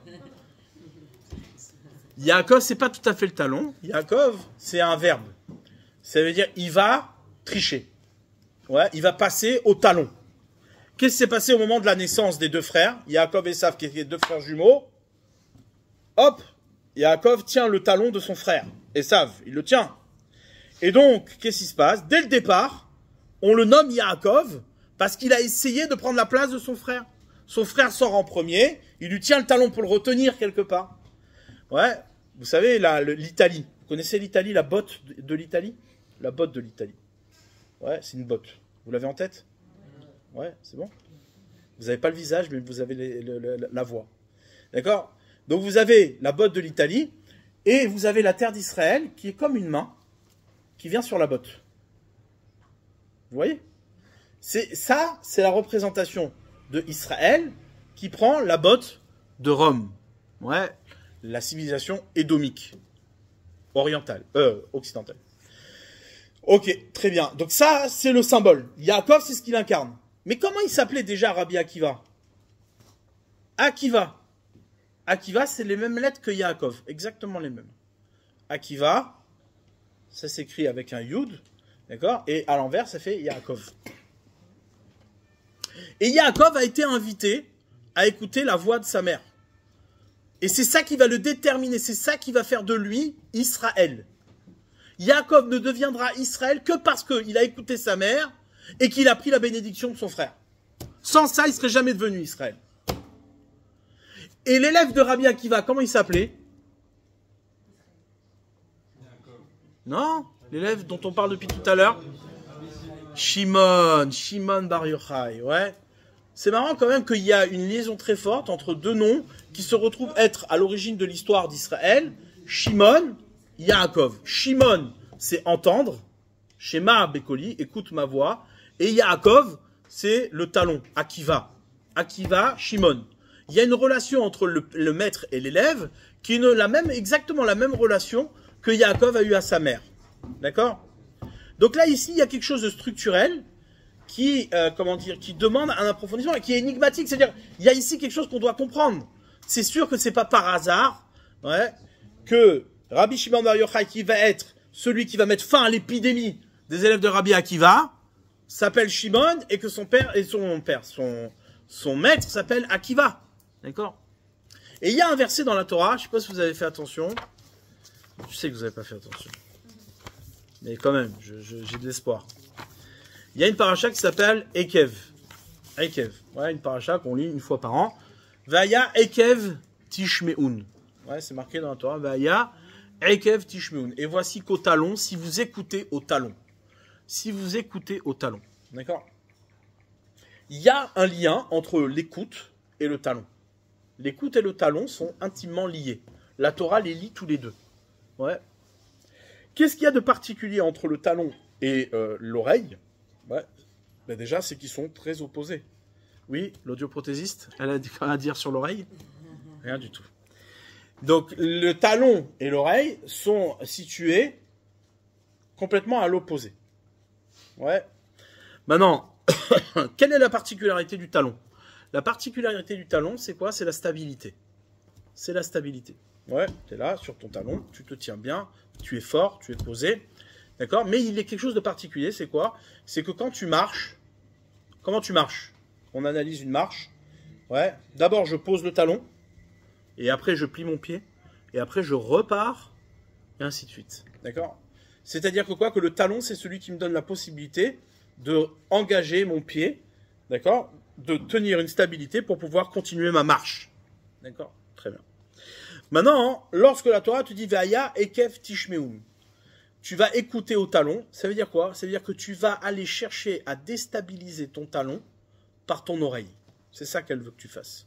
Yaakov, c'est pas tout à fait le talon. Yaakov, c'est un verbe. Ça veut dire, il va tricher. Ouais, il va passer au talon. Qu'est-ce qui s'est passé au moment de la naissance des deux frères? Yaakov et Esav, qui étaient deux frères jumeaux. Hop, Yaakov tient le talon de son frère. Esav, il le tient. Et donc, qu'est-ce qui se passe? Dès le départ, on le nomme Yaakov parce qu'il a essayé de prendre la place de son frère. Son frère sort en premier, il lui tient le talon pour le retenir quelque part. Ouais, vous savez, l'Italie. Vous connaissez l'Italie, la botte de l'Italie? La botte de l'Italie. Ouais, c'est une botte. Vous l'avez en tête? Ouais, c'est bon? Vous n'avez pas le visage, mais vous avez la voix. D'accord? Donc vous avez la botte de l'Italie, et vous avez la terre d'Israël, qui est comme une main, qui vient sur la botte. Vous voyez? C'est la représentation de Israël qui prend la botte de Rome. Ouais, la civilisation édomique. Orientale, occidentale. Ok, très bien. Donc ça, c'est le symbole. Yaakov, c'est ce qu'il incarne. Mais comment il s'appelait déjà Rabbi Akiva? Akiva. Akiva, c'est les mêmes lettres que Yaakov. Exactement les mêmes. Akiva, ça s'écrit avec un Yud. D'accord? Et à l'envers, ça fait Yaakov. Et Yaakov a été invité à écouter la voix de sa mère. Et c'est ça qui va le déterminer. C'est ça qui va faire de lui Israël. Yaakov ne deviendra Israël que parce qu'il a écouté sa mère et qu'il a pris la bénédiction de son frère. Sans ça, il ne serait jamais devenu Israël. Et l'élève de Rabbi Akiva, comment il s'appelait? Non, l'élève dont on parle depuis tout à l'heure. Shimon Bar Yochai, ouais. C'est marrant quand même qu'il y a une liaison très forte entre deux noms qui se retrouvent être à l'origine de l'histoire d'Israël. Shimon, Yaakov. Shimon, c'est entendre. Shema Bekoli, écoute ma voix. Et Yaakov, c'est le talon, Akiva. Akiva, Shimon. Il y a une relation entre le maître et l'élève qui est exactement la même relation que Yaakov a eu à sa mère. D'accord? Donc là, ici, il y a quelque chose de structurel qui demande un approfondissement et qui est énigmatique. C'est-à-dire, il y a ici quelque chose qu'on doit comprendre. C'est sûr que c'est pas par hasard, ouais, que Rabbi Shimon Bar Yochai, qui va être celui qui va mettre fin à l'épidémie des élèves de Rabbi Akiva, s'appelle Shimon et que son maître s'appelle Akiva. D'accord? Et il y a un verset dans la Torah, je ne sais pas si vous avez fait attention. Je sais que vous n'avez pas fait attention. Mais quand même, j'ai de l'espoir. Il y a une paracha qui s'appelle Ekev. Ekev. Ouais, une paracha qu'on lit une fois par an. Vaya Ekev Tishmeun. Ouais, c'est marqué dans la Torah. Vaya Ekev Tishmeun. Et voici qu'au talon, si vous écoutez au talon. Si vous écoutez au talon. D'accord? Il y a un lien entre l'écoute et le talon. L'écoute et le talon sont intimement liés. La Torah les lie tous les deux. Ouais. Qu'est-ce qu'il y a de particulier entre le talon et l'oreille? Ouais. Ben déjà, c'est qu'ils sont très opposés. Oui, l'audioprothésiste, elle a rien à dire sur l'oreille? Rien du tout. Donc, le talon et l'oreille sont situés complètement à l'opposé. Ouais. Maintenant, quelle est la particularité du talon? La particularité du talon, c'est quoi? C'est la stabilité. C'est la stabilité. Ouais, tu es là, sur ton talon, tu te tiens bien, tu es fort, tu es posé. D'accord? Mais il y a quelque chose de particulier, c'est quoi? C'est que quand tu marches, comment tu marches? On analyse une marche. Ouais. D'abord, je pose le talon, et après, je plie mon pied, et après, je repars, et ainsi de suite. D'accord? C'est-à-dire que quoi? Que le talon, c'est celui qui me donne la possibilité de engager mon pied, d'accord? De tenir une stabilité pour pouvoir continuer ma marche. D'accord? Très bien. Maintenant, lorsque la Torah te dit Vaya Ekev Tishmeum, tu vas écouter au talon, ça veut dire quoi? Ça veut dire que tu vas aller chercher à déstabiliser ton talon par ton oreille. C'est ça qu'elle veut que tu fasses.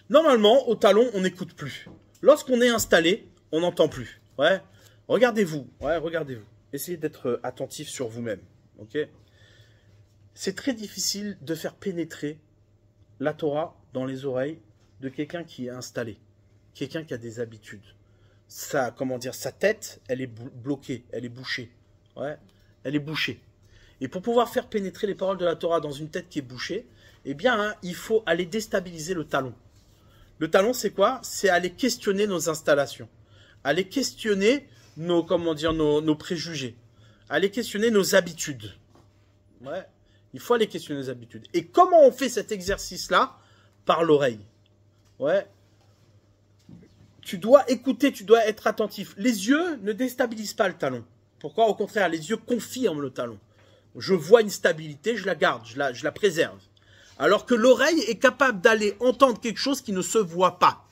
Normalement, au talon, on n'écoute plus. Lorsqu'on est installé, on n'entend plus. Ouais. Regardez-vous. Ouais, regardez-vous. Essayez d'être attentif sur vous-même. Ok? C'est très difficile de faire pénétrer la Torah dans les oreilles de quelqu'un qui est installé, quelqu'un qui a des habitudes. Sa tête, elle est bloquée, elle est bouchée. Ouais, elle est bouchée. Et pour pouvoir faire pénétrer les paroles de la Torah dans une tête qui est bouchée, eh bien, hein, il faut aller déstabiliser le talon. Le talon, c'est quoi? C'est aller questionner nos installations, aller questionner nos préjugés, aller questionner nos habitudes. Ouais. Il faut aller questionner nos habitudes. Et comment on fait cet exercice-là? Par l'oreille. Ouais. Tu dois écouter, tu dois être attentif. Les yeux ne déstabilisent pas le talon. Pourquoi? Au contraire, les yeux confirment le talon. Je vois une stabilité, je la garde, je la préserve. Alors que l'oreille est capable d'aller entendre quelque chose qui ne se voit pas.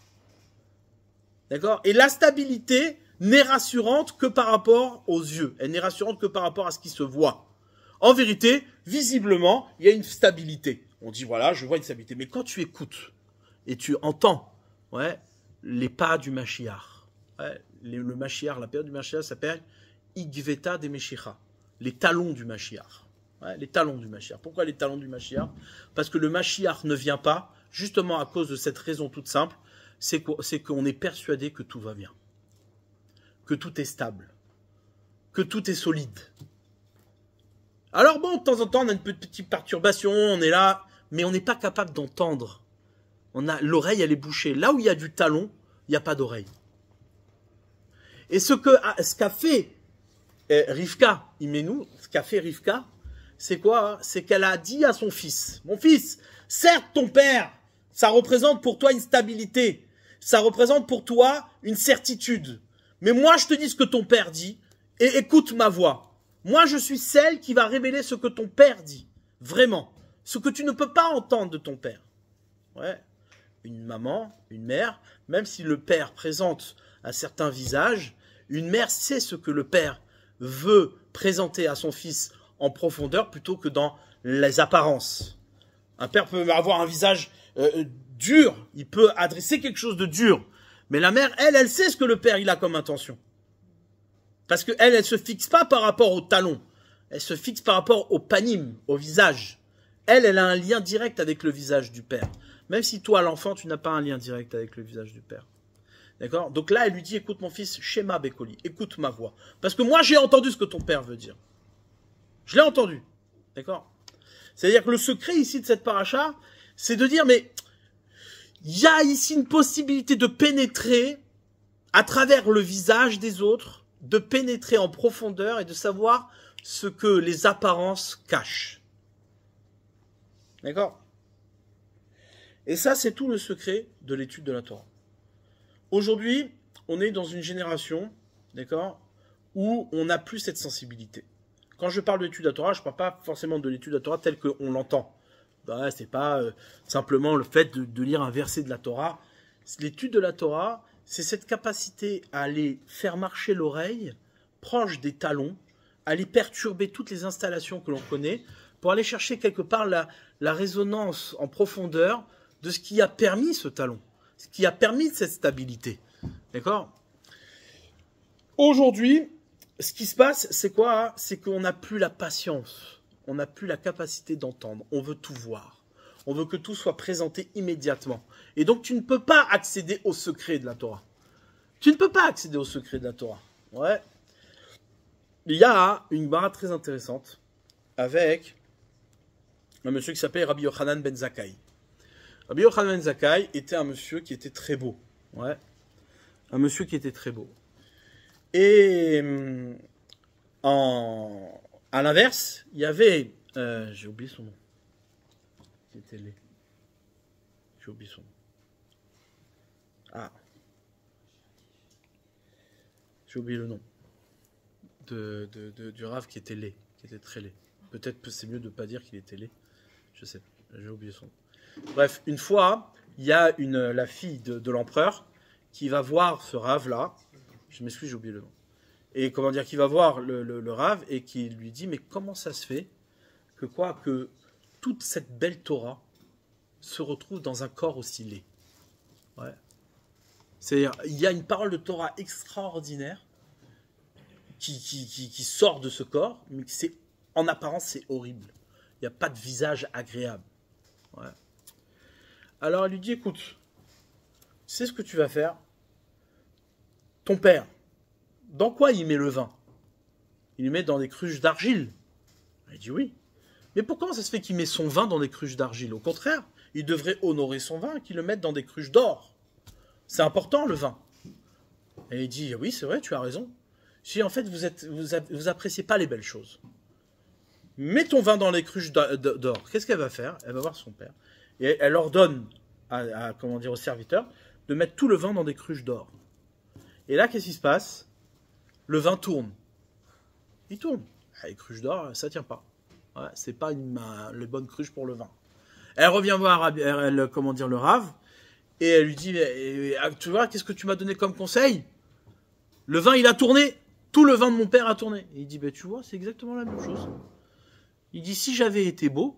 D'accord? Et la stabilité n'est rassurante que par rapport aux yeux. Elle n'est rassurante que par rapport à ce qui se voit. En vérité, visiblement, il y a une stabilité. On dit, voilà, je vois une stabilité. Mais quand tu écoutes et tu entends, ouais, les pas du Mashiach, ouais, le Mashiach, la période du Mashiach s'appelle Igveta de Meshicha, les talons du Mashiach. Ouais, les talons du Mashiach. Pourquoi les talons du Mashiach? Parce que le Mashiach ne vient pas, justement à cause de cette raison toute simple, c'est qu'on est persuadé que tout va bien, que tout est stable, que tout est solide. Alors bon, de temps en temps, on a une petite perturbation, on est là, mais on n'est pas capable d'entendre. L'oreille, elle est bouchée. Là où il y a du talon, il n'y a pas d'oreille. Et ce qu'a fait Rivka, ce qu'a fait Rivka, c'est quoi? C'est qu'elle a dit à son fils, mon fils, certes ton père, ça représente pour toi une stabilité, ça représente pour toi une certitude. Mais moi, je te dis ce que ton père dit, et écoute ma voix. Moi, je suis celle qui va révéler ce que ton père dit. Vraiment. Ce que tu ne peux pas entendre de ton père. Ouais. Une maman, une mère, même si le père présente un certain visage, une mère sait ce que le père veut présenter à son fils en profondeur plutôt que dans les apparences. Un père peut avoir un visage dur, il peut adresser quelque chose de dur. Mais la mère, elle sait ce que le père il a comme intention. Parce qu'elle, elle se fixe pas par rapport au talon. Elle se fixe par rapport au panim, au visage. Elle a un lien direct avec le visage du père. Même si toi, l'enfant, tu n'as pas un lien direct avec le visage du père. D'accord? Donc là, elle lui dit, écoute mon fils, Shema Bekoli, écoute ma voix. Parce que moi, j'ai entendu ce que ton père veut dire. Je l'ai entendu. D'accord? C'est-à-dire que le secret ici de cette paracha, c'est de dire, mais il y a ici une possibilité de pénétrer à travers le visage des autres, de pénétrer en profondeur et de savoir ce que les apparences cachent. D'accord? Et ça, c'est tout le secret de l'étude de la Torah. Aujourd'hui, on est dans une génération, d'accord, où on n'a plus cette sensibilité. Quand je parle de l'étude de la Torah, je ne parle pas forcément de l'étude de la Torah telle qu'on l'entend. Ben, c'est pas simplement le fait de lire un verset de la Torah. L'étude de la Torah, c'est cette capacité à aller faire marcher l'oreille proche des talons, aller perturber toutes les installations que l'on connaît, pour aller chercher quelque part la résonance en profondeur de ce qui a permis ce talon, ce qui a permis cette stabilité. D'accord? Aujourd'hui, ce qui se passe, c'est quoi? C'est qu'on n'a plus la patience, on n'a plus la capacité d'entendre, on veut tout voir. On veut que tout soit présenté immédiatement. Et donc, tu ne peux pas accéder au secret de la Torah. Tu ne peux pas accéder au secret de la Torah. Ouais. Il y a une Gemara très intéressante avec un monsieur qui s'appelait Rabbi Yochanan ben Zakkai. Rabbi Yochanan ben Zakkai était un monsieur qui était très beau. Ouais. Un monsieur qui était très beau. Et à l'inverse, il y avait... j'ai oublié son nom. Qui était laid. J'ai oublié son nom. Ah. J'ai oublié le nom. Du Rav qui était laid. Qui était très laid. Peut-être que c'est mieux de ne pas dire qu'il était laid. Je sais. J'ai oublié son nom. Bref, une fois, il y a la fille de l'empereur qui va voir ce Rav-là. Je m'excuse, j'ai oublié le nom. Et comment dire, qui va voir le Rav et qui lui dit, mais comment ça se fait que toute cette belle Torah se retrouve dans un corps aussi laid. Ouais. C'est-à-dire, il y a une parole de Torah extraordinaire qui sort de ce corps, mais en apparence, c'est horrible. Il n'y a pas de visage agréable. Ouais. Alors, elle lui dit, écoute, tu sais ce que tu vas faire? Ton père, dans quoi il met le vin? Il le met dans des cruches d'argile. Elle dit oui. Mais pourquoi ça se fait qu'il met son vin dans des cruches d'argile? Au contraire, il devrait honorer son vin et qu'il le mette dans des cruches d'or. C'est important, le vin. Et il dit, oui, c'est vrai, tu as raison. Je dis, en fait, vous appréciez pas les belles choses. Mets ton vin dans les cruches d'or. Qu'est-ce qu'elle va faire? Elle va voir son père. Et elle ordonne au serviteur de mettre tout le vin dans des cruches d'or. Et là, qu'est-ce qui se passe? Le vin tourne. Il tourne. Les cruches d'or, ça tient pas. Ouais, c'est pas les bonnes cruches pour le vin. Elle revient voir le Rav et elle lui dit, tu vois, qu'est-ce que tu m'as donné comme conseil? Le vin, il a tourné. Tout le vin de mon père a tourné. Et il dit, tu vois, c'est exactement la même chose. Il dit, si j'avais été beau,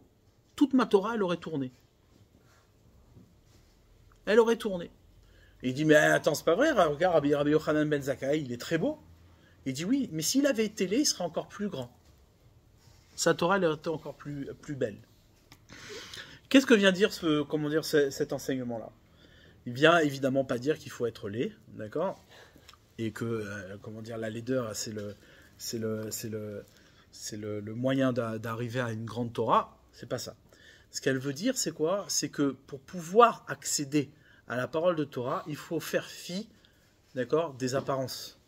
toute ma Torah, elle aurait tourné. Elle aurait tourné. Et il dit, mais attends, c'est pas vrai, regarde, Rabbi Yochanan ben Zakkai, il est très beau. Il dit, oui, mais s'il avait été laid, il serait encore plus grand. Sa Torah, elle aurait été encore plus belle. Qu'est-ce que vient dire cet enseignement-là? Il vient évidemment pas dire qu'il faut être laid, d'accord? Et que, la laideur, c'est le moyen d'arriver à une grande Torah. C'est pas ça. Ce qu'elle veut dire, c'est quoi? C'est que pour pouvoir accéder à la parole de Torah, il faut faire fi, d'accord, des apparences.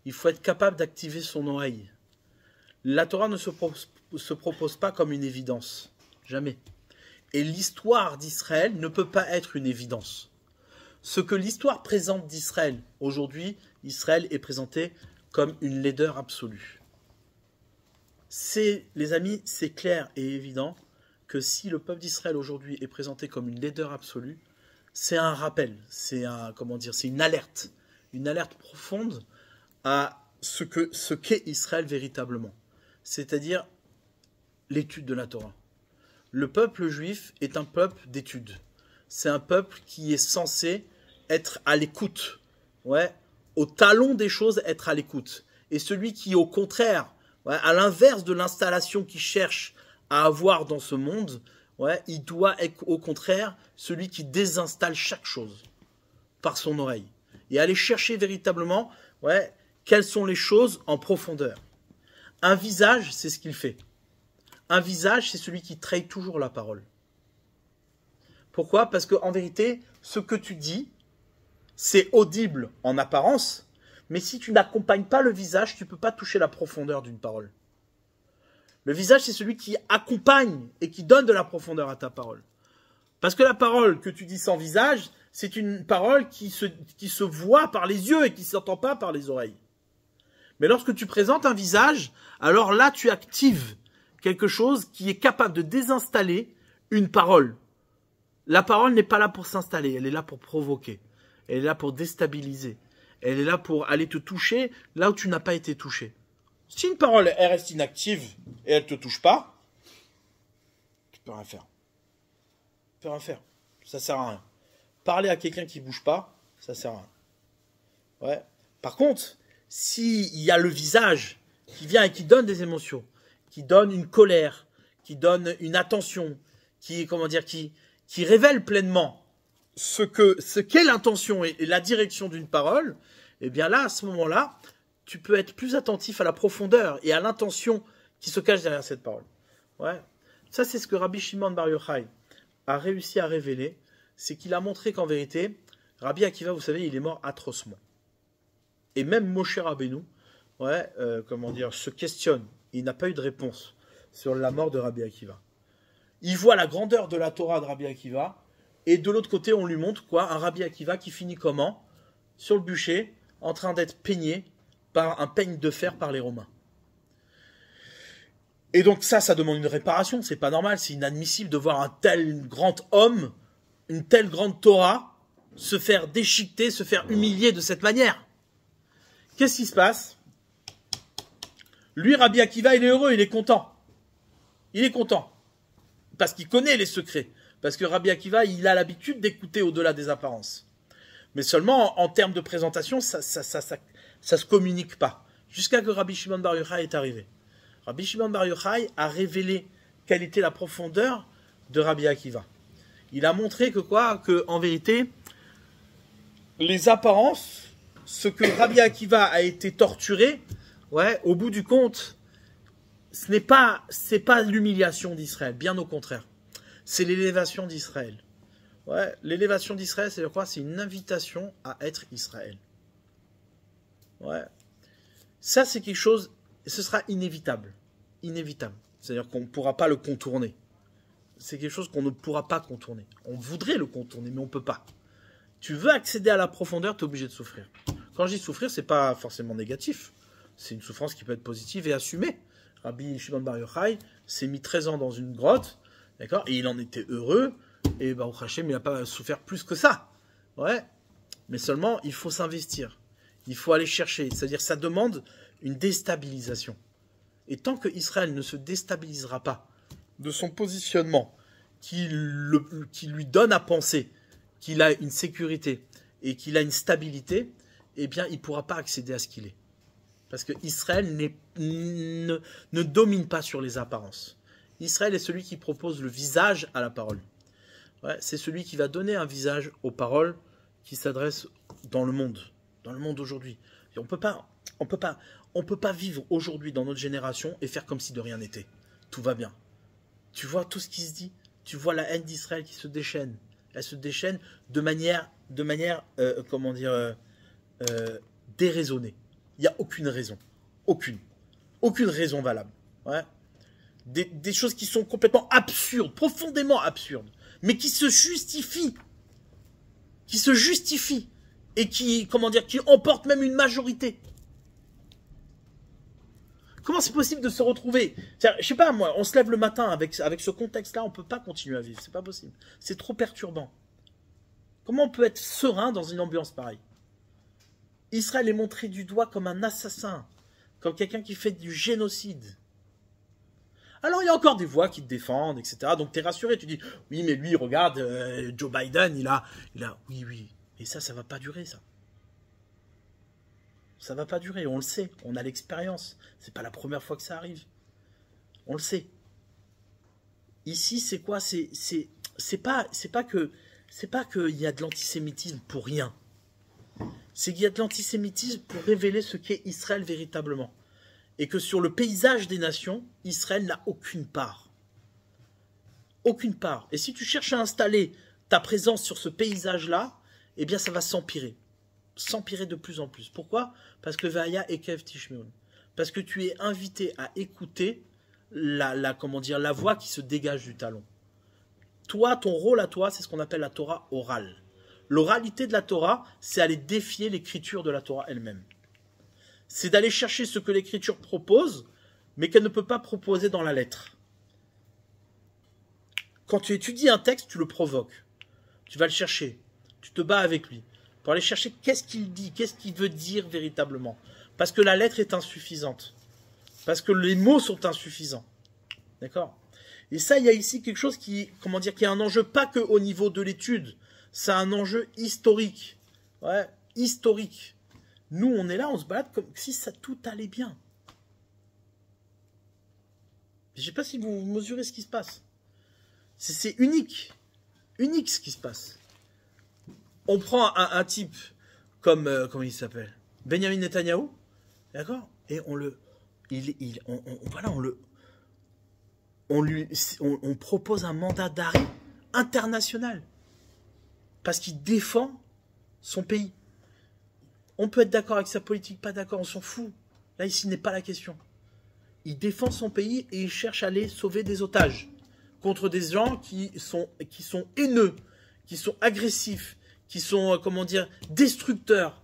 Il faut être capable d'activer son oreille. La Torah ne se propose pas comme une évidence. Jamais. Et l'histoire d'Israël ne peut pas être une évidence. Ce que l'histoire présente d'Israël, aujourd'hui, Israël est présenté comme une laideur absolue. Les amis, c'est clair et évident que si le peuple d'Israël aujourd'hui est présenté comme une laideur absolue, c'est un rappel, c'est une alerte profonde à ce qu'est Israël véritablement. C'est-à-dire l'étude de la Torah. Le peuple juif est un peuple d'étude. C'est un peuple qui est censé être à l'écoute. Ouais, au talon des choses, être à l'écoute. Et celui qui, au contraire, ouais, à l'inverse de l'installation qu'il cherche à avoir dans ce monde, ouais, il doit être, au contraire, celui qui désinstalle chaque chose par son oreille. Et aller chercher véritablement, ouais, quelles sont les choses en profondeur. Un visage, c'est ce qu'il fait. Un visage, c'est celui qui trahit toujours la parole. Pourquoi? Parce qu'en vérité, ce que tu dis, c'est audible en apparence, mais si tu n'accompagnes pas le visage, tu ne peux pas toucher la profondeur d'une parole. Le visage, c'est celui qui accompagne et qui donne de la profondeur à ta parole. Parce que la parole que tu dis sans visage, c'est une parole qui se voit par les yeux et qui ne s'entend pas par les oreilles. Mais lorsque tu présentes un visage, alors là, tu actives quelque chose qui est capable de désinstaller une parole. La parole n'est pas là pour s'installer, elle est là pour provoquer. Elle est là pour déstabiliser. Elle est là pour aller te toucher là où tu n'as pas été touché. Si une parole elle reste inactive et elle ne te touche pas, tu peux rien faire. Tu peux rien faire. Ça sert à rien. Parler à quelqu'un qui ne bouge pas, ça sert à rien. Ouais. Par contre, s'il y a le visage qui vient et qui donne des émotions, qui donne une colère, qui donne une attention, qui révèle pleinement ce qu'est l'intention et la direction d'une parole, eh bien là, à ce moment-là, tu peux être plus attentif à la profondeur et à l'intention qui se cache derrière cette parole. Ouais. Ça, c'est ce que Rabbi Shimon Bar Yochai a réussi à révéler, c'est qu'il a montré qu'en vérité, Rabbi Akiva, vous savez, il est mort atrocement. Et même Moshe Rabbeinu, ouais, se questionne. Il n'a pas eu de réponse sur la mort de Rabbi Akiva. Il voit la grandeur de la Torah de Rabbi Akiva, et de l'autre côté, on lui montre quoi? Un Rabbi Akiva qui finit comment? Sur le bûcher, en train d'être peigné par un peigne de fer par les Romains. Et donc ça demande une réparation, c'est pas normal, c'est inadmissible de voir un tel grand homme, une telle grande Torah, se faire déchiqueter, se faire humilier de cette manière. Qu'est-ce qui se passe? Lui, Rabbi Akiva, il est heureux, il est content. Il est content. Parce qu'il connaît les secrets. Parce que Rabbi Akiva, il a l'habitude d'écouter au-delà des apparences. Mais seulement, en termes de présentation, ça se communique pas. Jusqu'à que Rabbi Shimon Bar Yochai est arrivé. Rabbi Shimon Bar Yochai a révélé quelle était la profondeur de Rabbi Akiva. Il a montré que en vérité, les apparences, ce que Rabbi Akiva a été torturé, ouais, au bout du compte, c'est pas l'humiliation d'Israël, bien au contraire. C'est l'élévation d'Israël. Ouais, l'élévation d'Israël, c'est quoi? C'est une invitation à être Israël. Ouais. Ça, c'est quelque chose, ce sera inévitable. Inévitable. C'est-à-dire qu'on ne pourra pas le contourner. C'est quelque chose qu'on ne pourra pas contourner. On voudrait le contourner, mais on ne peut pas. Tu veux accéder à la profondeur, tu es obligé de souffrir. Quand je dis souffrir, ce n'est pas forcément négatif. C'est une souffrance qui peut être positive et assumée. Rabbi Shimon Bar Yochai s'est mis 13 ans dans une grotte, d'accord, et il en était heureux, et Baruch Hashem, il n'a pas souffert plus que ça. Ouais. Mais seulement, il faut s'investir. Il faut aller chercher. C'est-à-dire, ça demande une déstabilisation. Et tant que Israël ne se déstabilisera pas de son positionnement, qui lui donne à penser qu'il a une sécurité et qu'il a une stabilité, eh bien, il ne pourra pas accéder à ce qu'il est. Parce que Israël ne domine pas sur les apparences. Israël est celui qui propose le visage à la parole. Ouais, c'est celui qui va donner un visage aux paroles qui s'adressent dans le monde aujourd'hui. Et on peut pas vivre aujourd'hui dans notre génération et faire comme si de rien n'était. Tout va bien. Tu vois tout ce qui se dit. Tu vois la haine d'Israël qui se déchaîne. Elle se déchaîne de manière déraisonnée. Il n'y a aucune raison. Aucune raison valable. Ouais. Des choses qui sont complètement absurdes, profondément absurdes, mais qui se justifient. Et qui emportent même une majorité. Comment c'est possible de se retrouver? Je sais pas, moi, on se lève le matin avec ce contexte-là, on peut pas continuer à vivre, c'est pas possible. C'est trop perturbant. Comment on peut être serein dans une ambiance pareille? Israël est montré du doigt comme un assassin, comme quelqu'un qui fait du génocide. Alors, il y a encore des voix qui te défendent, etc. Donc, tu es rassuré. Tu dis, oui, mais lui, regarde, Joe Biden, oui, oui. Et ça va pas durer, ça. Ça va pas durer, on le sait. On a l'expérience. C'est pas la première fois que ça arrive. On le sait. Ici, c'est quoi? C'est pas qu'il y a de l'antisémitisme pour rien. C'est qu'il y a de l'antisémitisme pour révéler ce qu'est Israël véritablement. Et que sur le paysage des nations, Israël n'a aucune part. Aucune part. Et si tu cherches à installer ta présence sur ce paysage-là, eh bien ça va s'empirer. S'empirer de plus en plus. Pourquoi? Parce que Vaya Ekev Tishmeon. Parce que tu es invité à écouter la voix qui se dégage du talon. Toi, ton rôle à toi, c'est ce qu'on appelle la Torah orale. L'oralité de la Torah, c'est aller défier l'écriture de la Torah elle-même. C'est d'aller chercher ce que l'écriture propose, mais qu'elle ne peut pas proposer dans la lettre. Quand tu étudies un texte, tu le provoques. Tu vas le chercher. Tu te bats avec lui. Pour aller chercher qu'est-ce qu'il dit, qu'est-ce qu'il veut dire véritablement. Parce que la lettre est insuffisante. Parce que les mots sont insuffisants. D'accord? Et ça, il y a ici quelque chose qui est un enjeu pas que au niveau de l'étude. C'est un enjeu historique. Ouais, historique. Nous, on est là, on se balade comme si ça tout allait bien. Je ne sais pas si vous mesurez ce qui se passe. C'est unique. Unique ce qui se passe. On prend un type comme, comment il s'appelle? Benjamin Netanyahou. D'accord? Et on propose un mandat d'arrêt international. Parce qu'il défend son pays. On peut être d'accord avec sa politique, pas d'accord, on s'en fout. Là, ici, n'est pas la question. Il défend son pays et il cherche à aller sauver des otages contre des gens qui sont haineux, qui sont agressifs, qui sont, destructeurs,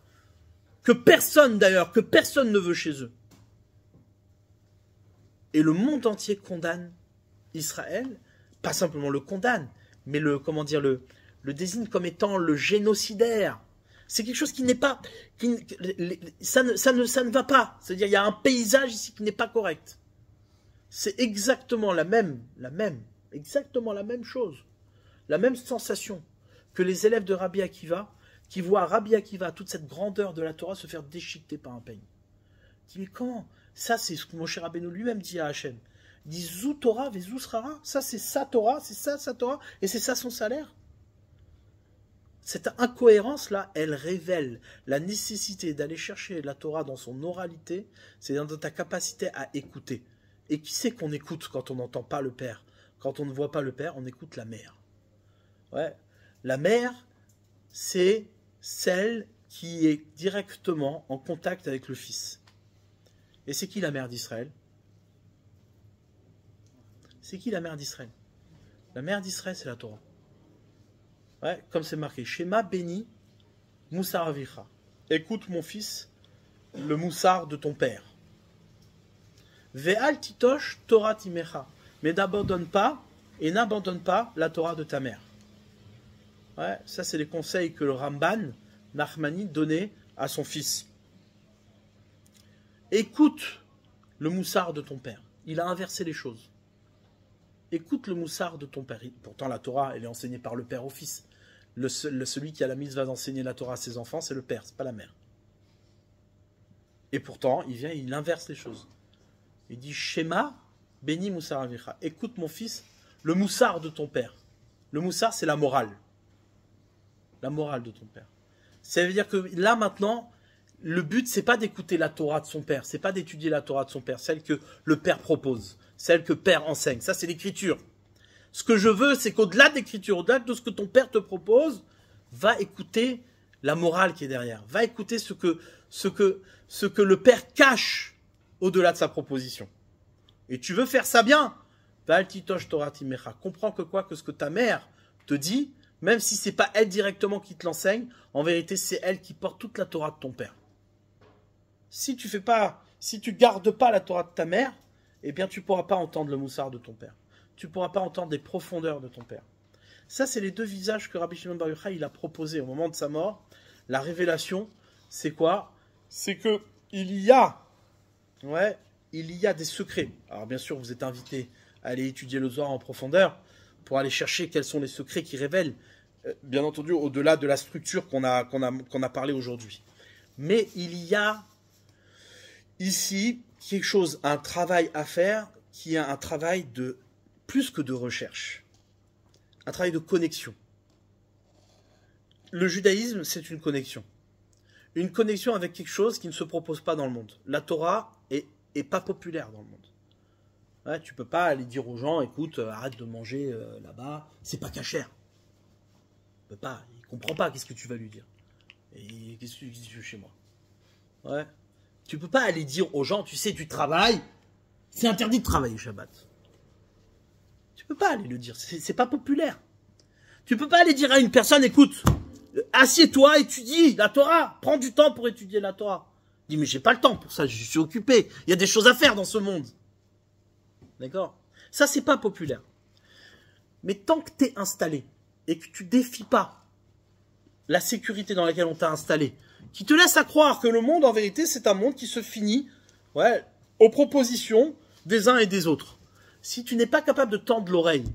que personne ne veut chez eux. Et le monde entier condamne Israël, pas simplement le condamne, mais le désigne comme étant le génocidaire. C'est quelque chose qui n'est pas... ça ne va pas. C'est-à-dire il y a un paysage ici qui n'est pas correct. C'est exactement exactement la même chose. La même sensation que les élèves de Rabbi Akiva, qui voient Rabbi Akiva, toute cette grandeur de la Torah, se faire déchiqueter par un peigne. Il dit, mais comment? Ça, c'est ce que Moshe Rabbeinu lui-même dit à Hachem. Il dit, Zou Torah ve Zou Srara. Ça, c'est sa Torah, c'est ça sa Torah, et c'est ça son salaire. Cette incohérence-là, elle révèle la nécessité d'aller chercher la Torah dans son oralité, c'est dans ta capacité à écouter. Et qui c'est qu'on écoute quand on n'entend pas le Père? Quand on ne voit pas le Père, on écoute la mère. Ouais. La mère, c'est celle qui est directement en contact avec le Fils. Et c'est qui la mère d'Israël? C'est qui la mère d'Israël? La mère d'Israël, c'est la Torah. Ouais, comme c'est marqué, Shema béni Moussar Avicha. Écoute mon fils, le moussard de ton père. Ve'al titosh Torah timecha. Mais n'abandonne pas la Torah de ta mère. Ouais, ça c'est les conseils que le Ramban Nachmani donnait à son fils. Écoute le moussard de ton père. Il a inversé les choses. Écoute le moussard de ton père. Pourtant la Torah, elle est enseignée par le père au fils. Celui qui a la mise va enseigner la Torah à ses enfants, c'est le père, c'est pas la mère. Et pourtant, il inverse les choses. Il dit Shema, béni Moussar Avicha. Écoute mon fils, le moussard de ton père. Le moussard, c'est la morale. La morale de ton père. Ça veut dire que là maintenant, le but, c'est pas d'écouter la Torah de son père, c'est pas d'étudier la Torah de son père, celle que le père propose, celle que le père enseigne. Ça, c'est l'écriture. Ce que je veux, c'est qu'au-delà de l'écriture, au-delà de ce que ton père te propose, va écouter la morale qui est derrière. Va écouter ce que le père cache au-delà de sa proposition. Et tu veux faire ça bien, comprends que ce que ta mère te dit, même si c'est pas elle directement qui te l'enseigne, en vérité, c'est elle qui porte toute la Torah de ton père. Si tu gardes pas la Torah de ta mère, eh bien, tu pourras pas entendre le moussard de ton père. Tu pourras pas entendre les profondeurs de ton père. Ça, c'est les deux visages que Rabbi Shimon Bar Yochai il a proposé au moment de sa mort. La révélation, c'est quoi? C'est que il y a des secrets. Alors bien sûr, vous êtes invités aller étudier le Zohar en profondeur, pour aller chercher quels sont les secrets qui révèlent, bien entendu, au-delà de la structure qu'on a parlé aujourd'hui. Mais il y a ici quelque chose, un travail à faire, qui est un travail de plus que de recherche, un travail de connexion. Le judaïsme, c'est une connexion. Une connexion avec quelque chose qui ne se propose pas dans le monde. La Torah est pas populaire dans le monde. Ouais, tu peux pas aller dire aux gens, écoute, arrête de manger là-bas, c'est pas cachère. Il peut pas, il comprend pas qu'est-ce que tu vas lui dire. Et qu'est-ce que tu dis chez moi? Ouais. Tu peux pas aller dire aux gens, tu sais, tu travailles, c'est interdit de travailler Shabbat. Tu peux pas aller le dire, c'est pas populaire. Tu peux pas aller dire à une personne, écoute, assieds-toi, étudie la Torah, prends du temps pour étudier la Torah. Dis, mais j'ai pas le temps pour ça, je suis occupé, il y a des choses à faire dans ce monde. D'accord? Ça, c'est pas populaire. Mais tant que tu es installé et que tu défies pas la sécurité dans laquelle on t'a installé, qui te laisse à croire que le monde, en vérité, c'est un monde qui se finit aux propositions des uns et des autres. Si tu n'es pas capable de tendre l'oreille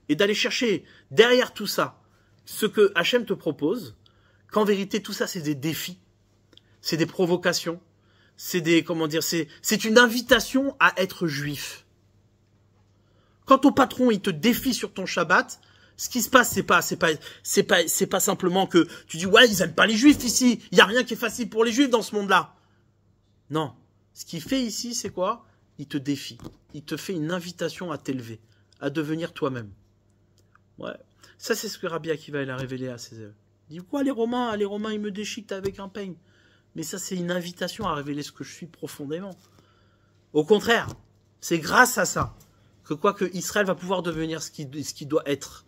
et d'aller chercher derrière tout ça ce que Hachem te propose, qu'en vérité, tout ça, c'est des défis, c'est des provocations, c'est des, c'est une invitation à être juif. Quand ton patron, il te défie sur ton Shabbat, ce qui se passe, c'est pas simplement que tu dis, ouais, ils aiment pas les juifs ici, il y a rien qui est facile pour les juifs dans ce monde-là. Non. Ce qu'il fait ici, c'est quoi? Il te défie. Il te fait une invitation à t'élever, à devenir toi-même. Ouais. Ça, c'est ce que Rabbi Akiva, il a révélé à ses élèves. Il dit, quoi, les Romains, ils me déchiquetent avec un peigne. Mais ça, c'est une invitation à révéler ce que je suis profondément. Au contraire, c'est grâce à ça que Israël va pouvoir devenir ce qu'il doit être.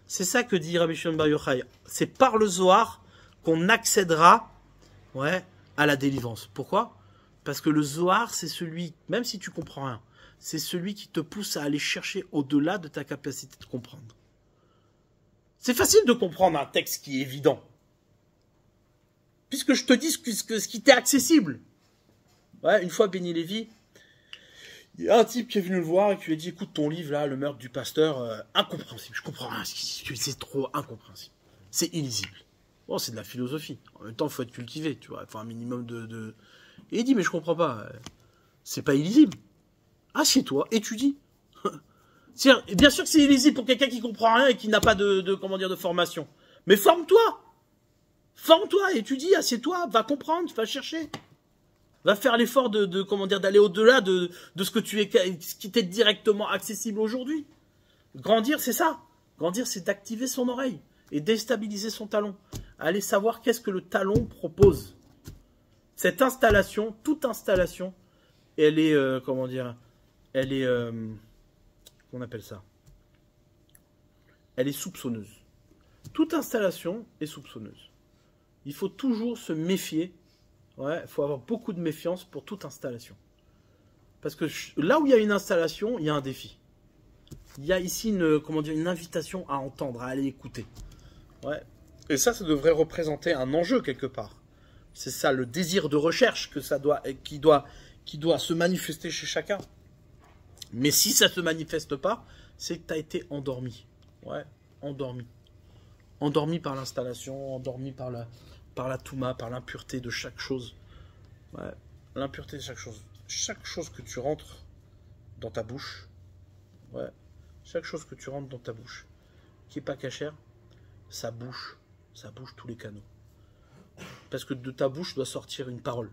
C'est ça que dit Rabbi Shimon Bar Yochai. C'est par le Zohar qu'on accédera à la délivrance. Pourquoi? Parce que le Zohar, c'est celui, même si tu comprends rien, c'est celui qui te pousse à aller chercher au-delà de ta capacité de comprendre. C'est facile de comprendre un texte qui est évident. Puisque je te dis ce qui t'est accessible. Ouais, une fois, Benny Lévy, il y a un type qui est venu le voir et qui lui a dit, écoute, ton livre là, le meurtre du pasteur, incompréhensible. Je comprends rien. C'est trop incompréhensible. C'est illisible. Bon, c'est de la philosophie. En même temps, il faut être cultivé, tu vois. Il faut un minimum de... Et il dit, mais je comprends pas. C'est pas illisible. Assieds-toi, étudie. Bien sûr que c'est illisible pour quelqu'un qui comprend rien et qui n'a pas de formation. Mais forme-toi. Forme-toi, étudie, assieds-toi, va comprendre, va chercher. Va faire l'effort d'aller au-delà de ce qui t'est directement accessible aujourd'hui. Grandir, c'est ça. Grandir, c'est d'activer son oreille et déstabiliser son talon. Aller savoir qu'est-ce que le talon propose. Cette installation, toute installation, elle est, qu'on appelle ça? Elle est soupçonneuse. Toute installation est soupçonneuse. Il faut toujours se méfier. Ouais, il faut avoir beaucoup de méfiance pour toute installation. Parce que là où il y a une installation, il y a un défi. Il y a ici une invitation à entendre, à aller écouter. Ouais. Et ça devrait représenter un enjeu quelque part. C'est ça, le désir de recherche qui doit se manifester chez chacun. Mais si ça ne se manifeste pas, c'est que tu as été endormi. Ouais, endormi. Endormi par l'installation, endormi par la touma, par l'impureté de chaque chose. Ouais, l'impureté de chaque chose. Chaque chose que tu rentres dans ta bouche, chaque chose que tu rentres dans ta bouche, qui n'est pas cachère, ça bouche tous les canaux. Parce que de ta bouche doit sortir une parole.